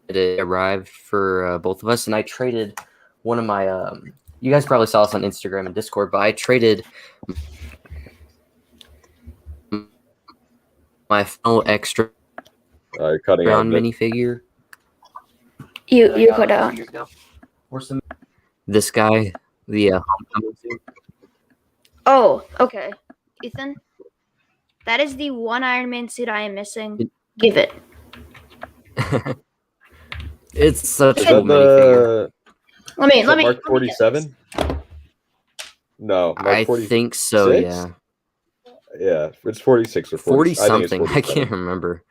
it arrived for both of us. And I traded one of my. You guys probably saw this on Instagram and Discord, but I traded my final extra cutting out round a bit. minifigure. You could This guy, the homecoming suit. Oh, okay. Ethan, that is the one Iron Man suit I am missing. Give it. It's such a Is cool that minifigure. Let me. Mark 47? No, Mark I 46? think so. Yeah, Yeah, it's 46 or 40 40 I think it's something. I 47. can't remember.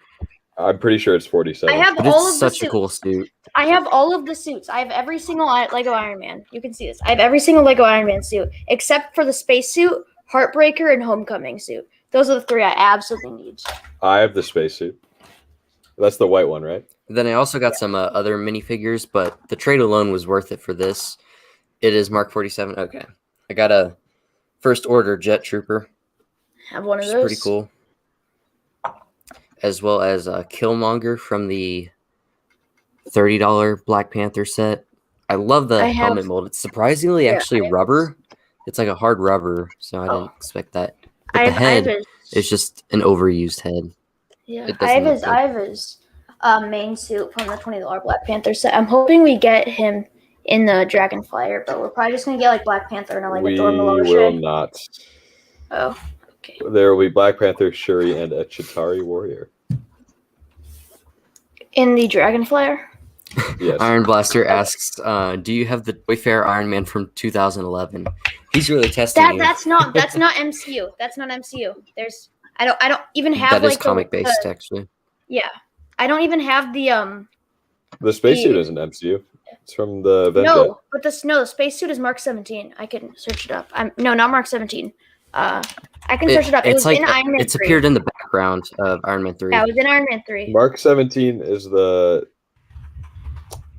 I'm pretty sure it's 47. I have But all it's of the such a suits. cool suit. I have all of the suits. I have every single Lego Iron Man. You can see this. I have every single Lego Iron Man suit except for the space suit, Heartbreaker, and Homecoming suit. Those are the 3 I absolutely need. I have the spacesuit. That's the white one, right? Then I also got some other minifigures, but the trade alone was worth it for this. It is Mark 47. Okay. I got a First Order Jet Trooper. Have one of Which is those. pretty cool. As well as Killmonger from the $30 Black Panther set. I love the helmet mold. It's surprisingly actually rubber. It's like a hard rubber, so I didn't expect that. But the head is just an overused head. Yeah, I have his main suit from the $20 Black Panther set. I'm hoping we get him in the Dragon Flyer, but we're probably just gonna get like Black Panther and like a Dora Milaje. We will not. Oh, okay. There will be Black Panther, Shuri, and a Chitauri warrior. In the Dragon Flyer? Yes. Iron Blaster asks, do you have the Wayfarer Iron Man from 2011? He's really testing you. That's not MCU. That's not MCU. I don't even have that is comic based actually. Yeah. I don't even have the spacesuit isn't MCU. It's from the event. No, but the spacesuit is Mark 17. I can search it up. No, not Mark 17. I can search it up. It was in Iron Man 3. It's appeared in the background of Iron Man 3. Yeah, it was in Iron Man 3. Mark 17 is the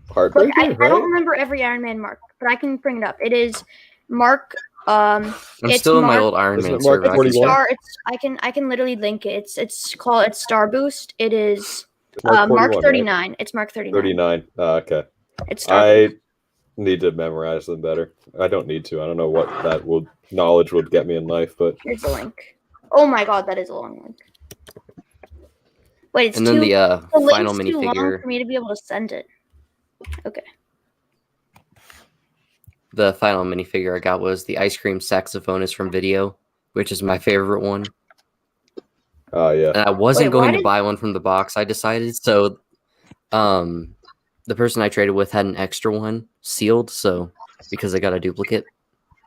Heartbreaker, Look, I right? don't remember every Iron Man mark, but I can bring it up. It is Mark. I'm still in my old Iron Man Mark server. 41? I can literally link it. It's Star Boost. It is Mark Mark 41, 39. Right? It's Mark 39. 39. Okay. It's Star I Boost. need to memorize them better. I don't need to. I don't know what that knowledge would get me in life, but Here's the link. Oh my god, that is a long link. Wait, it's and then the final link's too long minifigure. for me to be able to send it. Okay. The final minifigure I got was the ice cream saxophonist from Video, which is my favorite one. Oh yeah. And I wasn't Wait, why going to did- buy one from the box. I decided so. The person I traded with had an extra one sealed, so because I got a duplicate.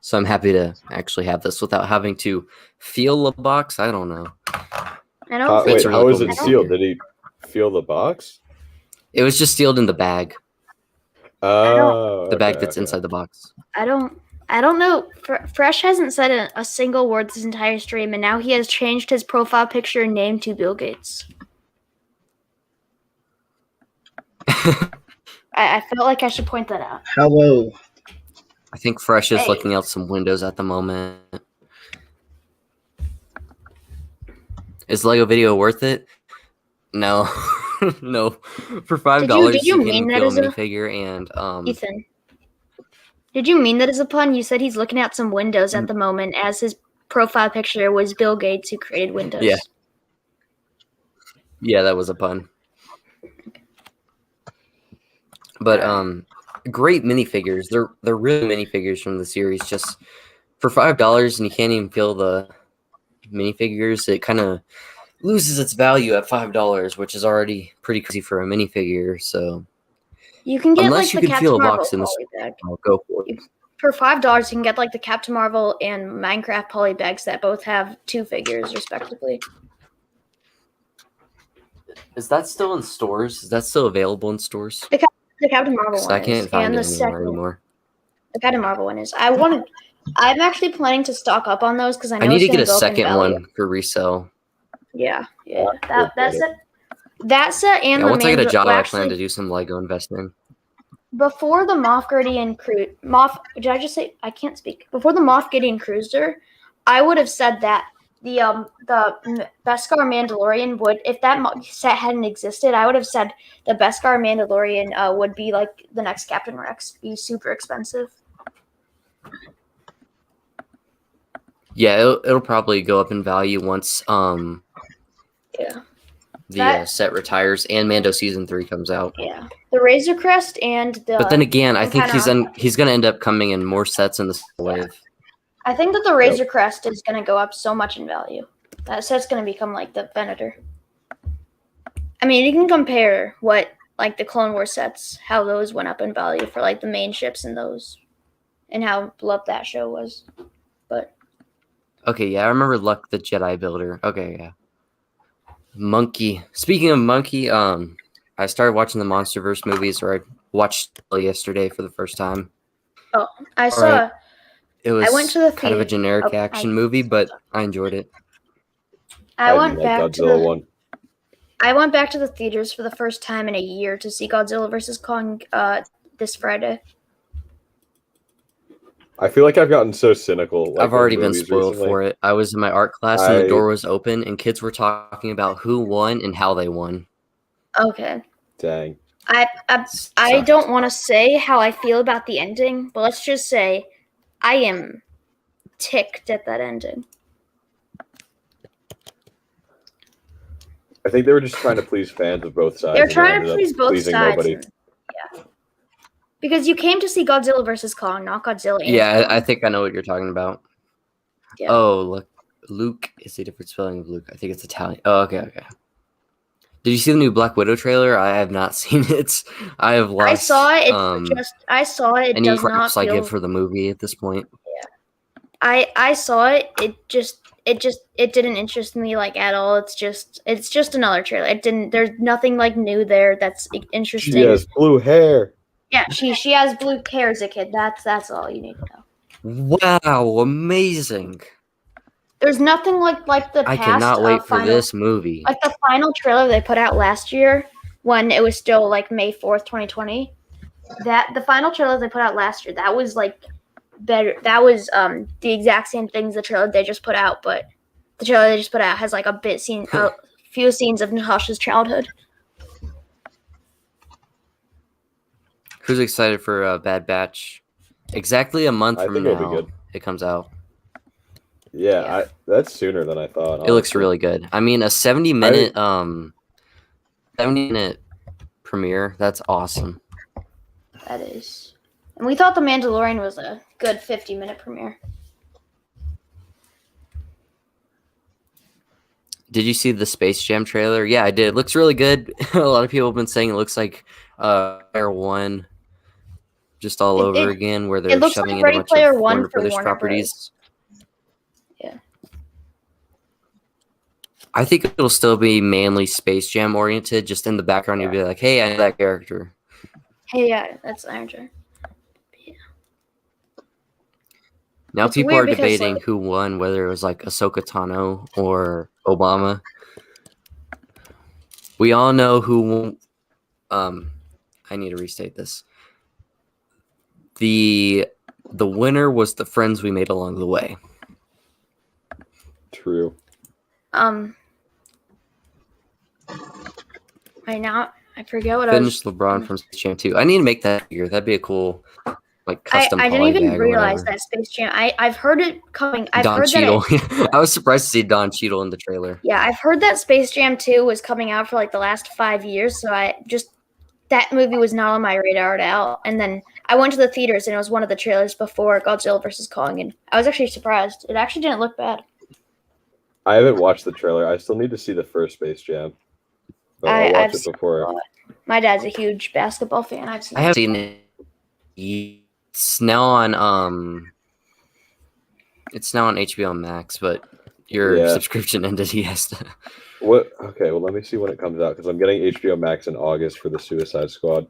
So I'm happy to actually have this without having to feel the box. I don't know. I don't How, think It's wait, a how really is cool it mini sealed? figure. Did he feel the box? It was just sealed in the bag. Oh, The bag okay, that's okay. inside the box. I don't know. Fresh hasn't said a single word this entire stream, and now he has changed his profile picture and name to Bill Gates. I felt like I should point that out. Hello. I think Fresh is Hey. looking out some windows at the moment. Is Lego Video worth it? No. No. For $5 Did you you mean can that feel a as a- minifigure and Ethan, did you mean that as a pun? You said he's looking out some windows at the moment, as his profile picture was Bill Gates, who created Windows. Yeah. Yeah, that was a pun. But great minifigures. They're really minifigures from the series. Just for $5 and you can't even feel the minifigures, it kind of loses its value at $5, which is already pretty crazy for a minifigure. So You can get unless like you the can Captain feel a Marvel box in the poly bag. I'll go for it. For $5, you can get like the Captain Marvel and Minecraft poly bags that both have 2 figures, respectively. Is that still in stores? Is that still available in stores? The Captain Marvel 'Cause one I can't is, find and it the anywhere second, anymore. the Captain Marvel one is. I'm actually planning to stock up on those because I know I need it's to get gonna a go up in second value. one for resale. Yeah. Yeah, That's it. That set and Yeah, the once I get a job, I actually, plan to do some Lego investing. before the Moff Gideon did I just say I can't speak? Before the Moff Gideon Cruiser, I would have said that the Beskar Mandalorian would, if that set hadn't existed, I would have said the Beskar Mandalorian would be like the next Captain Rex, be super expensive. Yeah, it'll probably go up in value once Yeah. the set retires and Mando season 3 comes out. Yeah. The Razor Crest and the. But then again, I I'm think kinda- he's gonna end up coming in more sets in the wave. I think that the Razor Crest is going to go up so much in value. That set's going to become like the Venator. I mean, you can compare what like the Clone Wars sets, how those went up in value for like the main ships and those, and how loved that show was. But Okay, yeah, I remember Luck the Jedi Builder. Okay, yeah. Monkey. Speaking of Monkey, I started watching the MonsterVerse movies, or I watched yesterday for the first time. I saw. Alright. It was went to the kind of a theater- generic oh, action movie, but I enjoyed it. I didn't went like back to Godzilla the. one. I went back to the theaters for the first time in a year to see Godzilla vs. Kong this Friday. I feel like I've gotten so cynical. I've already been spoiled for it. I was in my art class and the door was open and kids were talking about who won and how they won. Okay. Dang. I Sucked. don't want to say how I feel about the ending, but let's just say I am ticked at that ending. I think they were just trying to please fans of both sides. They're and they trying to ended up please both pleasing sides. nobody. Yeah. Because you came to see Godzilla vs. Kong, not Godzilla and Yeah, Kong. I think I know what you're talking about. Yeah. Oh, look. Luke is a different spelling of Luke. I think it's Italian. Oh, okay. Did you see the new Black Widow trailer? I have not seen it. I have lost. I saw it. I saw it. It any does not props I feel. give for the movie at this point. I saw it. It didn't interest me like at all. It's just another trailer. It didn't. There's nothing like new there that's interesting. She has blue hair. Yeah, she has blue hair as a kid. That's all you need to know. Wow, amazing! There's nothing like the I past. cannot wait for final, this movie. Like the final trailer they put out last year, when it was still like May 4th, 2020. That the final trailer they put out last year, that was like better. That was the exact same things the trailer they just put out, but the trailer they just put out has like a few scenes of Natasha's childhood. Who's excited for Bad Batch? Exactly a month I from think it'll be now, good. it comes out. Yeah, that's sooner than I thought. It looks honestly. really good. I mean, a 70-minute 70-minute premiere. That's awesome. That is, and we thought The Mandalorian was a good 50-minute premiere. Did you see the Space Jam trailer? Yeah, I did. It looks really good. A lot of people have been saying it looks like Air One, just all over again, where they're looks shoving like in a Ready bunch Player of One Warner for Brothers Warner properties. Yeah. I think it'll still be mainly Space Jam oriented. Just in the background, you'll be like, "Hey, I know that character." Hey, yeah, that's Iron Giant. Yeah. Now It's people weird are because, debating like, who won, whether it was like Ahsoka Tano or Obama. We all know who. I need to restate this. The winner was the friends we made along the way. True. right now I forget what Finished I was. LeBron from Space Jam 2. I need to make that figure. That'd be a cool, like, custom I didn't poly even bag or realize whatever. that Space Jam. I've heard it coming. I've Don heard Cheadle. that I was surprised to see Don Cheadle in the trailer. Yeah, I've heard that Space Jam 2 was coming out for like the last 5 years, so that movie was not on my radar at all. And then I went to the theaters and it was one of the trailers before Godzilla vs. Kong, and I was actually surprised. It actually didn't look bad. I haven't watched the trailer. I still need to see the first Space Jam. But I'll watch I've it before. My dad's a huge basketball fan. I have seen it. It's now on HBO Max, but your subscription ended. Yes. What? Okay, well, let me see when it comes out because I'm getting HBO Max in August for the Suicide Squad.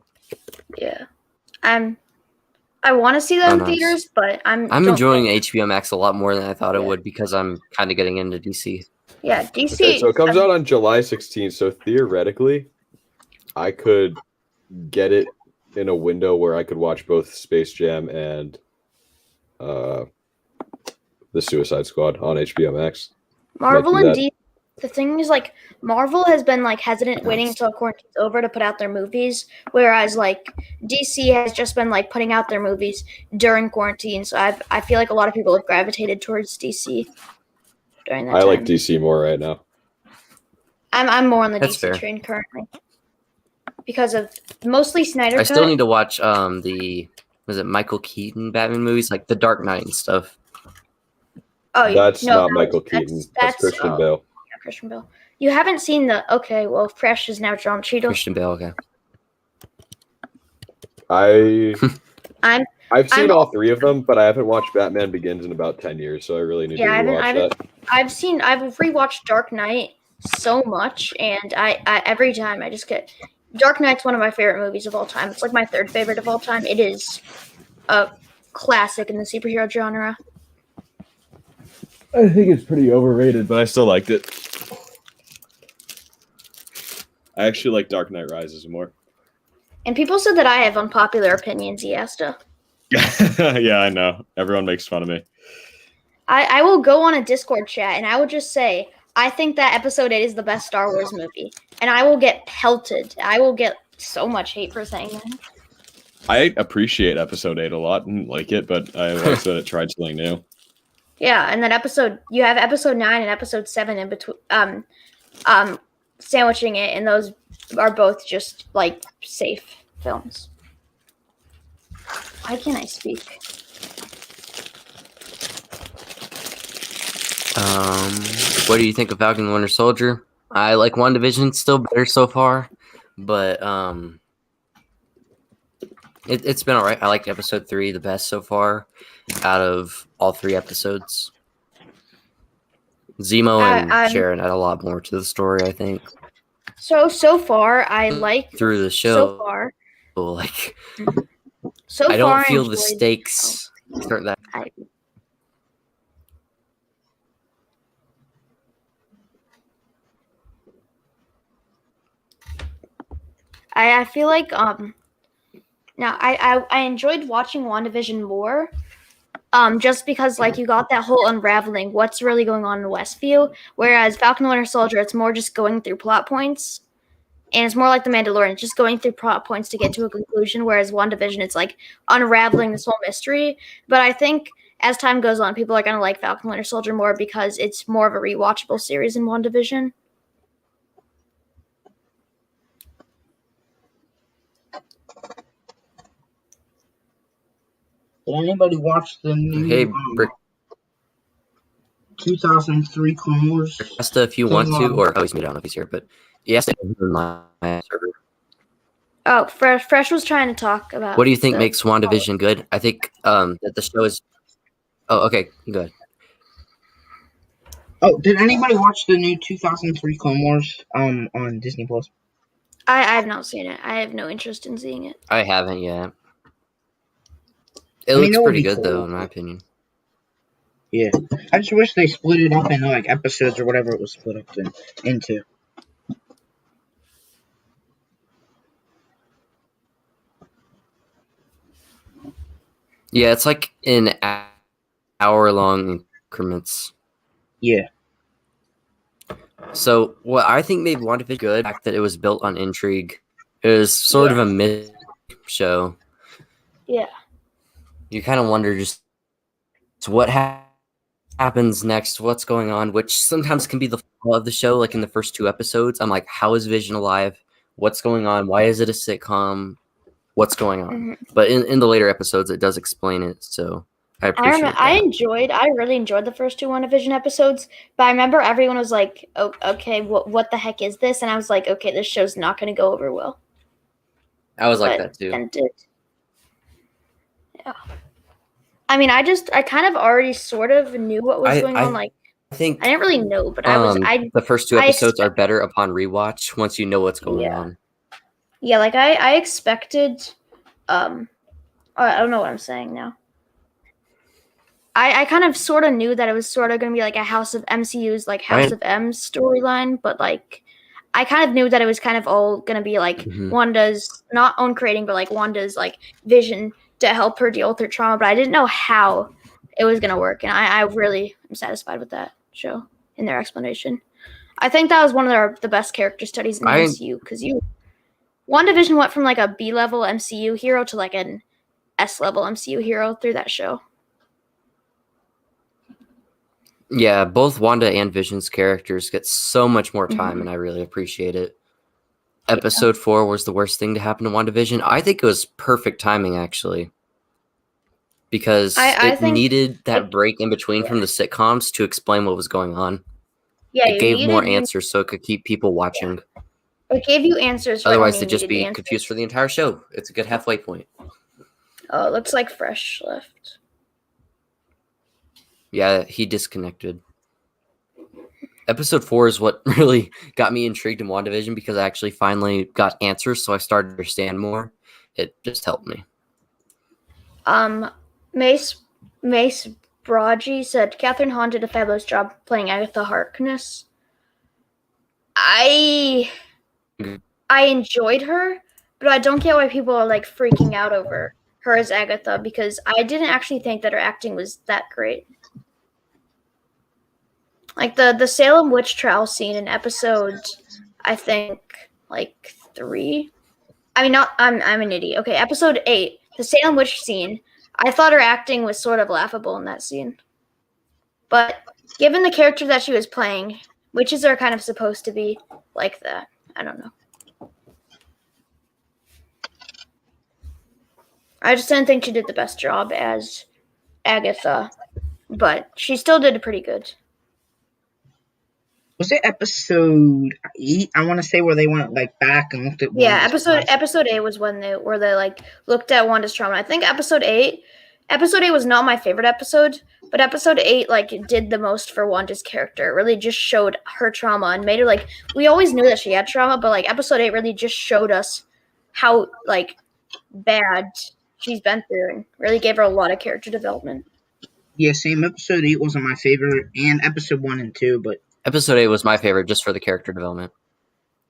Yeah, I want to see that in theaters, but I'm enjoying HBO Max a lot more than I thought it would because I'm kind of getting into DC. Yeah, DC. Okay, so it comes out on July 16th. So theoretically, I could get it in a window where I could watch both Space Jam and the Suicide Squad on HBO Max. Marvel and DC. The thing is, like, Marvel has been like hesitant waiting until quarantine's over to put out their movies, whereas like DC has just been like putting out their movies during quarantine. So I feel like a lot of people have gravitated towards DC during that time. I like DC more right now. I'm more on the DC train currently because of mostly Snyder Cut. I still need to watch was it Michael Keaton Batman movies, like The Dark Knight and stuff. Oh, that's not Michael Keaton. That's Christian Bale. Christian Bale. You haven't seen Fresh is now John Cheadle. Christian Bale, okay. I've seen all three of them, but I haven't watched Batman Begins in about 10 years, so I really need to rewatch that. I've rewatched Dark Knight so much, and I every time I just get Dark Knight's one of my favorite movies of all time. It's like my third favorite of all time. It is a classic in the superhero genre. I think it's pretty overrated, but I still liked it. I actually like Dark Knight Rises more. And people said that I have unpopular opinions, Yasta. Yeah, I know. Everyone makes fun of me. I will go on a Discord chat and I will just say, I think that Episode 8 is the best Star Wars movie. And I will get pelted. I will get so much hate for saying that. I appreciate Episode 8 a lot and like it, but I like that it tried something new. Yeah, and then you have Episode 9 and Episode 7 in between, sandwiching it, and those are both just like safe films. Why can't I speak? What do you think of Falcon and the Winter Soldier? I like WandaVision still better so far, but it's been alright. I liked Episode 3 the best so far out of all 3 episodes. Zemo and Sharon add a lot more to the story, I think. So far, I like through the show. So far, like, so I don't far, feel the stakes. Start that. I feel like now I enjoyed watching WandaVision more. Just because like you got that whole unraveling, what's really going on in Westview, whereas Falcon and Winter Soldier, it's more just going through plot points, and it's more like The Mandalorian, just going through plot points to get to a conclusion, whereas WandaVision, it's like unraveling this whole mystery. But I think as time goes on, people are going to like Falcon and Winter Soldier more because it's more of a rewatchable series than WandaVision. Did anybody watch the new 2003 Clone Wars. Asta, if you want to, or he's muted. I don't know if he's here, but yes, my server. Oh, Fresh was trying to talk about. What do you think makes WandaVision good? I think that the show is. Oh, okay, good. Oh, did anybody watch the new 2003 Clone Wars on Disney Plus? I have not seen it. I have no interest in seeing it. I haven't yet. It looks pretty good though, in my opinion. Yeah, I just wish they split it up into like episodes or whatever it was split up into. Yeah, it's like in hour-long increments. Yeah. So what I think made WandaVision good, the fact that it was built on intrigue, it was sort of a mid show. Yeah. You kind of wonder just what happens next, what's going on, which sometimes can be the flaw of the show. Like in the first 2 episodes, I'm like, how is Vision alive? What's going on? Why is it a sitcom? What's going on? Mm-hmm. But in the later episodes, it does explain it. So I appreciate that. I really enjoyed the first 2 WandaVision episodes, but I remember everyone was like, oh, okay, what the heck is this? And I was like, okay, this show's not going to go over well. I was like that too. And it did. Yeah. I mean, I kind of already sort of knew what was going on. Like, I think I didn't really know, but the first 2 episodes are better upon rewatch once you know what's going on. Yeah, like I expected. I don't know what I'm saying now. I kind of sort of knew that it was sort of going to be like a House of MCU's like House of M storyline, but like I kind of knew that it was kind of all going to be like Wanda's not own creating, but like Wanda's like vision to help her deal with her trauma. But I didn't know how it was going to work, and I really am satisfied with that show and their explanation. I think that was one of the best character studies in the MCU because WandaVision went from like a B-level MCU hero to like an S-level MCU hero through that show. Yeah, both Wanda and Vision's characters get so much more time, and I really appreciate it. Episode 4 was the worst thing to happen to WandaVision. I think it was perfect timing, actually, because it needed that break in between from the sitcoms to explain what was going on. Yeah, it gave more answers so it could keep people watching. Yeah. It gave you answers. Otherwise, they'd just be confused for the entire show. It's a good halfway point. Oh, it looks like Fresh left. Yeah, he disconnected. Episode 4 is what really got me intrigued in WandaVision because I actually finally got answers, so I started to understand more. It just helped me. Mace Braji said Catherine Hahn did a fabulous job playing Agatha Harkness. I enjoyed her, but I don't get why people are like freaking out over her as Agatha because I didn't actually think that her acting was that great. Like the Salem witch trial scene in episode, I think like 3. I mean, not I'm an idiot. Okay, episode 8, the Salem witch scene. I thought her acting was sort of laughable in that scene, but given the character that she was playing, witches are kind of supposed to be like that. I don't know. I just didn't think she did the best job as Agatha, but she still did pretty good. Was it episode 8? I want to say where they went like back and looked at. Yeah, episode 8 was when they like looked at Wanda's trauma. I think episode 8 was not my favorite episode, but episode 8 like did the most for Wanda's character. It really just showed her trauma and made her like we always knew that she had trauma, but like episode 8 really just showed us how like bad she's been through and really gave her a lot of character development. Yeah, same. Episode 8 wasn't my favorite, and episode 1 and 2, but episode 8 was my favorite just for the character development.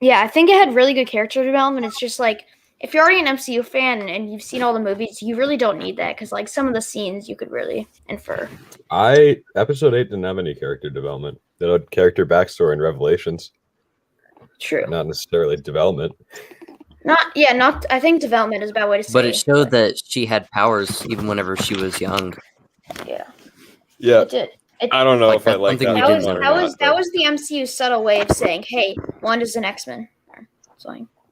Yeah, I think it had really good character development. It's just like, if you're already an MCU fan and you've seen all the movies, you really don't need that because like some of the scenes you could really infer. Episode 8 didn't have any character development. They had character backstory and revelations. True. Not necessarily development. I think development is a bad way to say it. But it showed that she had powers even whenever she was young. Yeah. Yeah. It did. I don't know if I like that. That was the MCU's subtle way of saying, "Hey, Wanda's an X-Men."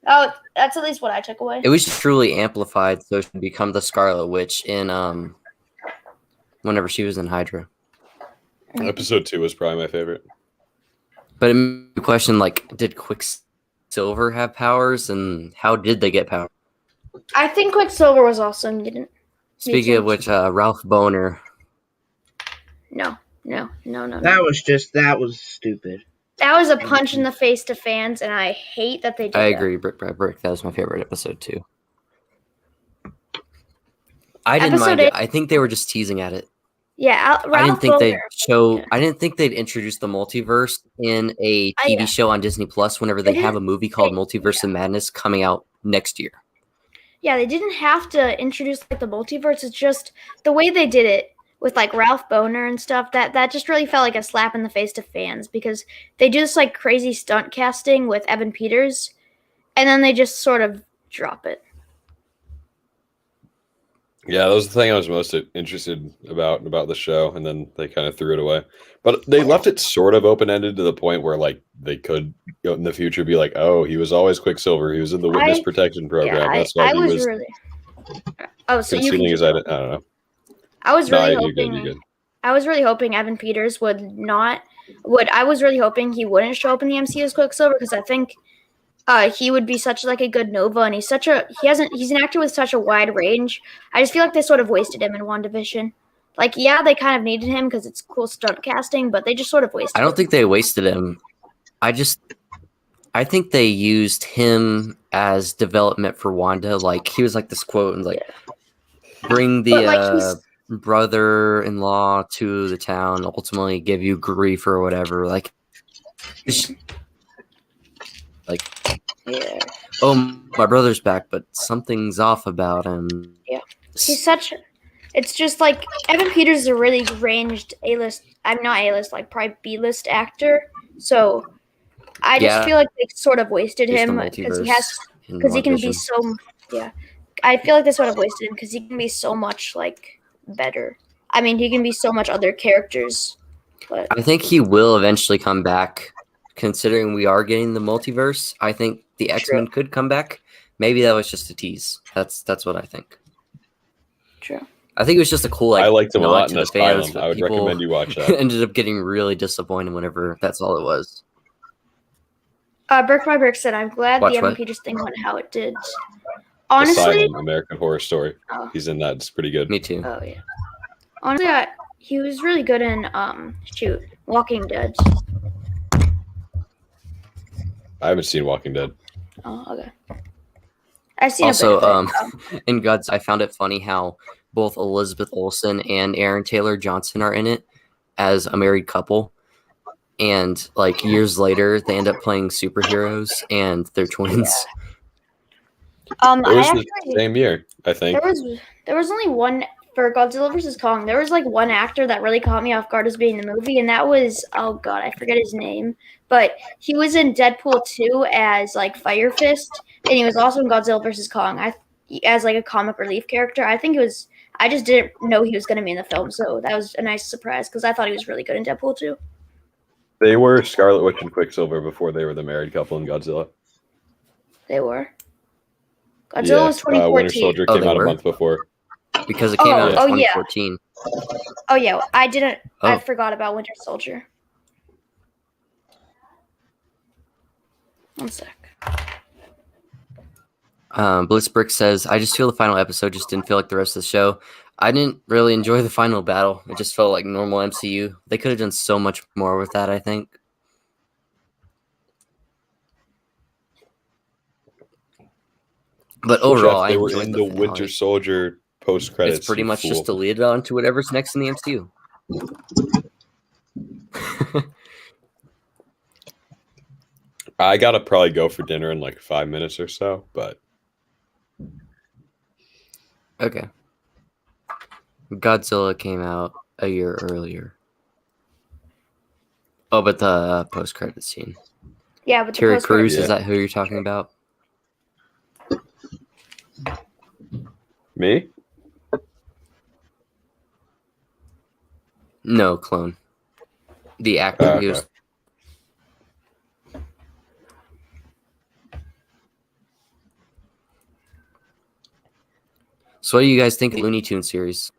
Oh, that's at least what I took away. It was truly amplified, so she could become the Scarlet Witch in whenever she was in Hydra. Episode 2 was probably my favorite. But the question, like, did Quicksilver have powers, and how did they get powers? I think Quicksilver was also mutant. Speaking of which, Ralph Boner. No. That was stupid. That was a punch in the face to fans, and I hate that they did that. I agree, brick by brick. That was my favorite episode too. I didn't mind it. I think they were just teasing at it. Yeah, I didn't think they'd show. Yeah. I didn't think they'd introduce the multiverse in a TV show on Disney Plus. Whenever they have a movie called Multiverse of Madness coming out next year. Yeah, they didn't have to introduce like the multiverse. It's just the way they did it with like Ralph Boner and stuff. That just really felt like a slap in the face to fans because they do this like crazy stunt casting with Evan Peters, and then they just sort of drop it. Yeah, that was the thing I was most interested about the show, and then they kind of threw it away. But they left it sort of open-ended to the point where, like, they could in the future be like, "Oh, he was always Quicksilver. He was in the witness protection program. Yeah, That's why I was really. Oh, so you can. I don't know. I was really hoping. You're good. I was really hoping Evan Peters would not. I was really hoping he wouldn't show up in the MCU as Quicksilver because I think. He would be such like a good Nova, and he's an actor with such a wide range. I just feel like they sort of wasted him in WandaVision. Like, yeah, they kind of needed him because it's cool stunt casting, but they just sort of wasted him. I don't think they wasted him. I think they used him as development for Wanda. Like, he was like this quote and like, bring the brother-in-law to the town, ultimately give you grief or whatever. Like, yeah. Oh, my brother's back, but something's off about him. Yeah. It's just like Evan Peters is a really ranged A-list. I'm not A-list, like probably B-list actor. So I just feel like they sort of wasted him because he can be so. Yeah, I feel like they sort of wasted him because he can be so much like better. I mean, he can be so much other characters. But I think he will eventually come back. Considering we are getting the multiverse, I think the X-Men could come back. Maybe that was just a tease. That's what I think. True. I think it was just a cool. I liked him a lot in Asylum. I would recommend you watch that. Ended up getting really disappointed whenever that's all it was. Brick by Brick said, "I'm glad the Evan Peters thing went how it did." Honestly, Asylum, American Horror Story. Oh. He's in that. It's pretty good. Me too. Oh yeah. Honestly, he was really good in Walking Dead. I haven't seen Walking Dead. Oh, okay. I've seen also, in Gods, I found it funny how both Elizabeth Olsen and Aaron Taylor Johnson are in it as a married couple. And like years later, they end up playing superheroes and they're twins. It was the same year, I think. There was only one for Godzilla vs. Kong. There was like one actor that really caught me off guard as being in the movie, and that was I forget his name. But he was in Deadpool 2 as like Fire Fist, and he was also in Godzilla vs. Kong as like a comic relief character. I just didn't know he was going to be in the film, so that was a nice surprise because I thought he was really good in Deadpool 2. They were Scarlet Witch and Quicksilver before they were the married couple in Godzilla. They were. Godzilla was 2014. Winter Soldier came out a month before. Because it came out in 2014. Oh yeah, I forgot about Winter Soldier. One sec. Blitzbrick says, I just feel the final episode just didn't feel like the rest of the show. I didn't really enjoy the final battle. It just felt like normal MCU. They could have done so much more with that, I think. But overall, I enjoyed the Winter Soldier post-credits. It's pretty much just deleted onto whatever's next in the MCU. I gotta probably go for dinner in like 5 minutes or so, but okay. Godzilla came out a year earlier. Oh, but the post-credit scene. Yeah, but Terry Crews, is that who you're talking about? Me? No, clone. The actor. Okay. He was... So what do you guys think of the Looney Tunes series?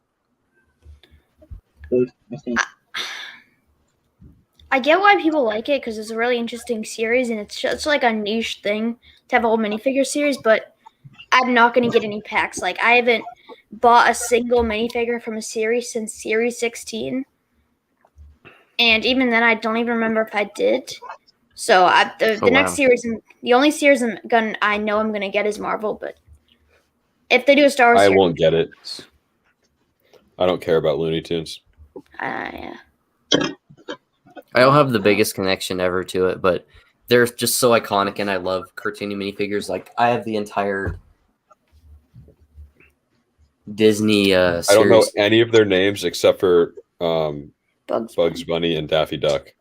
I get why people like it because it's a really interesting series and it's just like a niche thing to have a whole minifigure series. But I'm not going to get any packs. Like I haven't bought a single minifigure from a series since Series 16, and even then, I don't even remember if I did. So the next series, the only series I know I'm gonna get is Marvel. But if they do a Star Wars, I won't get it. I don't care about Looney Tunes. Yeah. I don't have the biggest connection ever to it, but they're just so iconic, and I love cartoony minifigures. Like I have the entire Disney series. I don't know any of their names except for Bugs Bunny and Daffy Duck.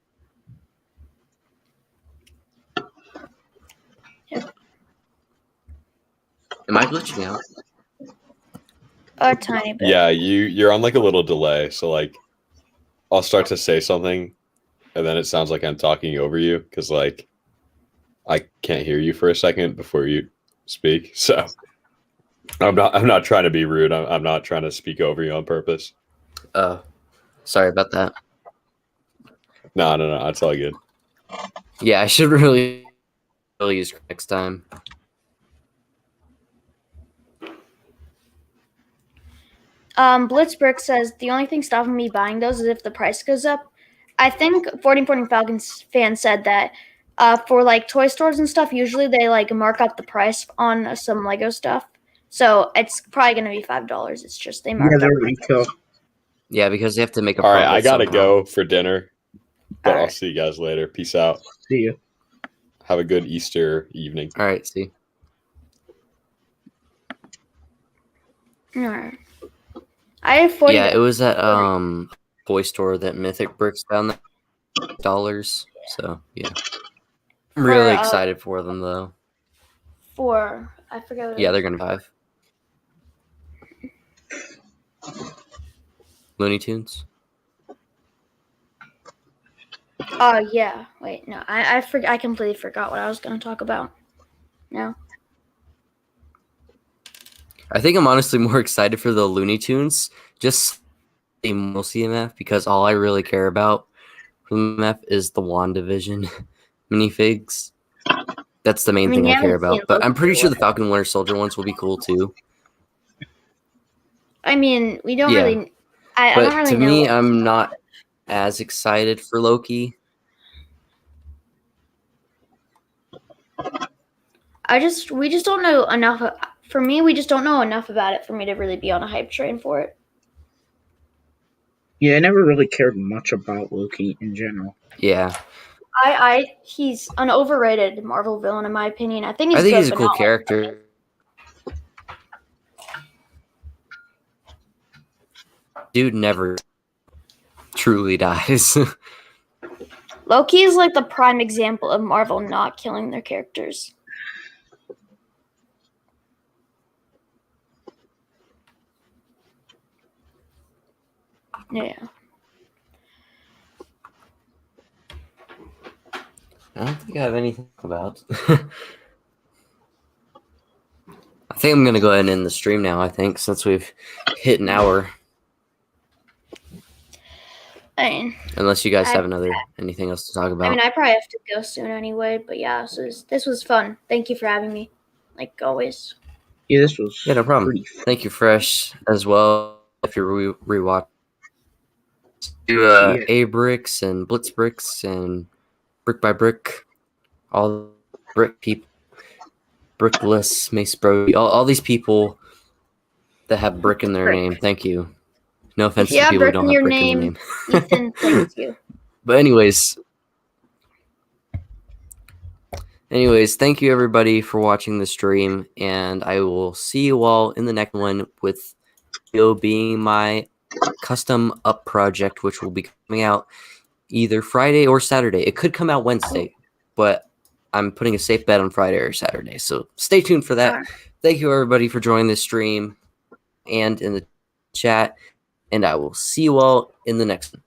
Am I glitching out? A tiny bit. Yeah, you're on like a little delay. So like I'll start to say something and then it sounds like I'm talking over you because like I can't hear you for a second before you speak. So I'm not trying to be rude. I'm not trying to speak over you on purpose. Oh, sorry about that. No, it's all good. Yeah, I should really use next time. Blitzbrick says the only thing stopping me buying those is if the price goes up. I think 1414 Falcons fan said that for like toy stores and stuff, usually they like mark up the price on some Lego stuff. So it's probably going to be $5. It's just they mark up. Retail. Yeah, because they have to make a All profit right, I gotta somehow. go for dinner, but I'll right. see you guys later. Peace out. See you. Have a good Easter evening. All right, see. All right. I have 40. Yeah, it was at toy store that Mythic Bricks found that $. So yeah, I'm really excited for them though. I forget what Yeah, they're gonna 5. Looney Tunes. Oh yeah. Wait, no. I completely forgot what I was gonna talk about. No. I think I'm honestly more excited for the Looney Tunes, just emotional CMF, because all I really care about from MF is the WandaVision minifigs. That's the main thing I care about. But I'm pretty sure the Falcon Winter Soldier ones will be cool too. I mean, we don't really. I don't really to know. me, I'm not as excited for Loki. We just don't know enough. For me, we just don't know enough about it for me to really be on a hype train for it. Yeah, I never really cared much about Loki in general. Yeah. He's an overrated Marvel villain in my opinion. I think he's a cool character. Dude never truly dies. Loki is like the prime example of Marvel not killing their characters. Yeah. I don't think I have anything about. I think I'm going to go ahead and end the stream now, since we've hit an hour. Unless you guys have anything else to talk about. I mean, I probably have to go soon anyway, but yeah, this was fun. Thank you for having me, like always. Yeah, this was no problem. Thank you, Fresh, as well. If you're rewatch, A Bricks and Blitz Bricks and Brick by Brick, all brick people, Brickless, Mace Brody, all these people that have brick in their name. Thank you. No offense to people who don't have brick in their name. Ethan, thank you. But anyways, thank you everybody for watching the stream, and I will see you all in the next one with video being my custom up project, which will be coming out either Friday or Saturday. It could come out Wednesday, but I'm putting a safe bet on Friday or Saturday. So stay tuned for that. Thank you everybody for joining the stream and in the chat, and I will see you all in the next one.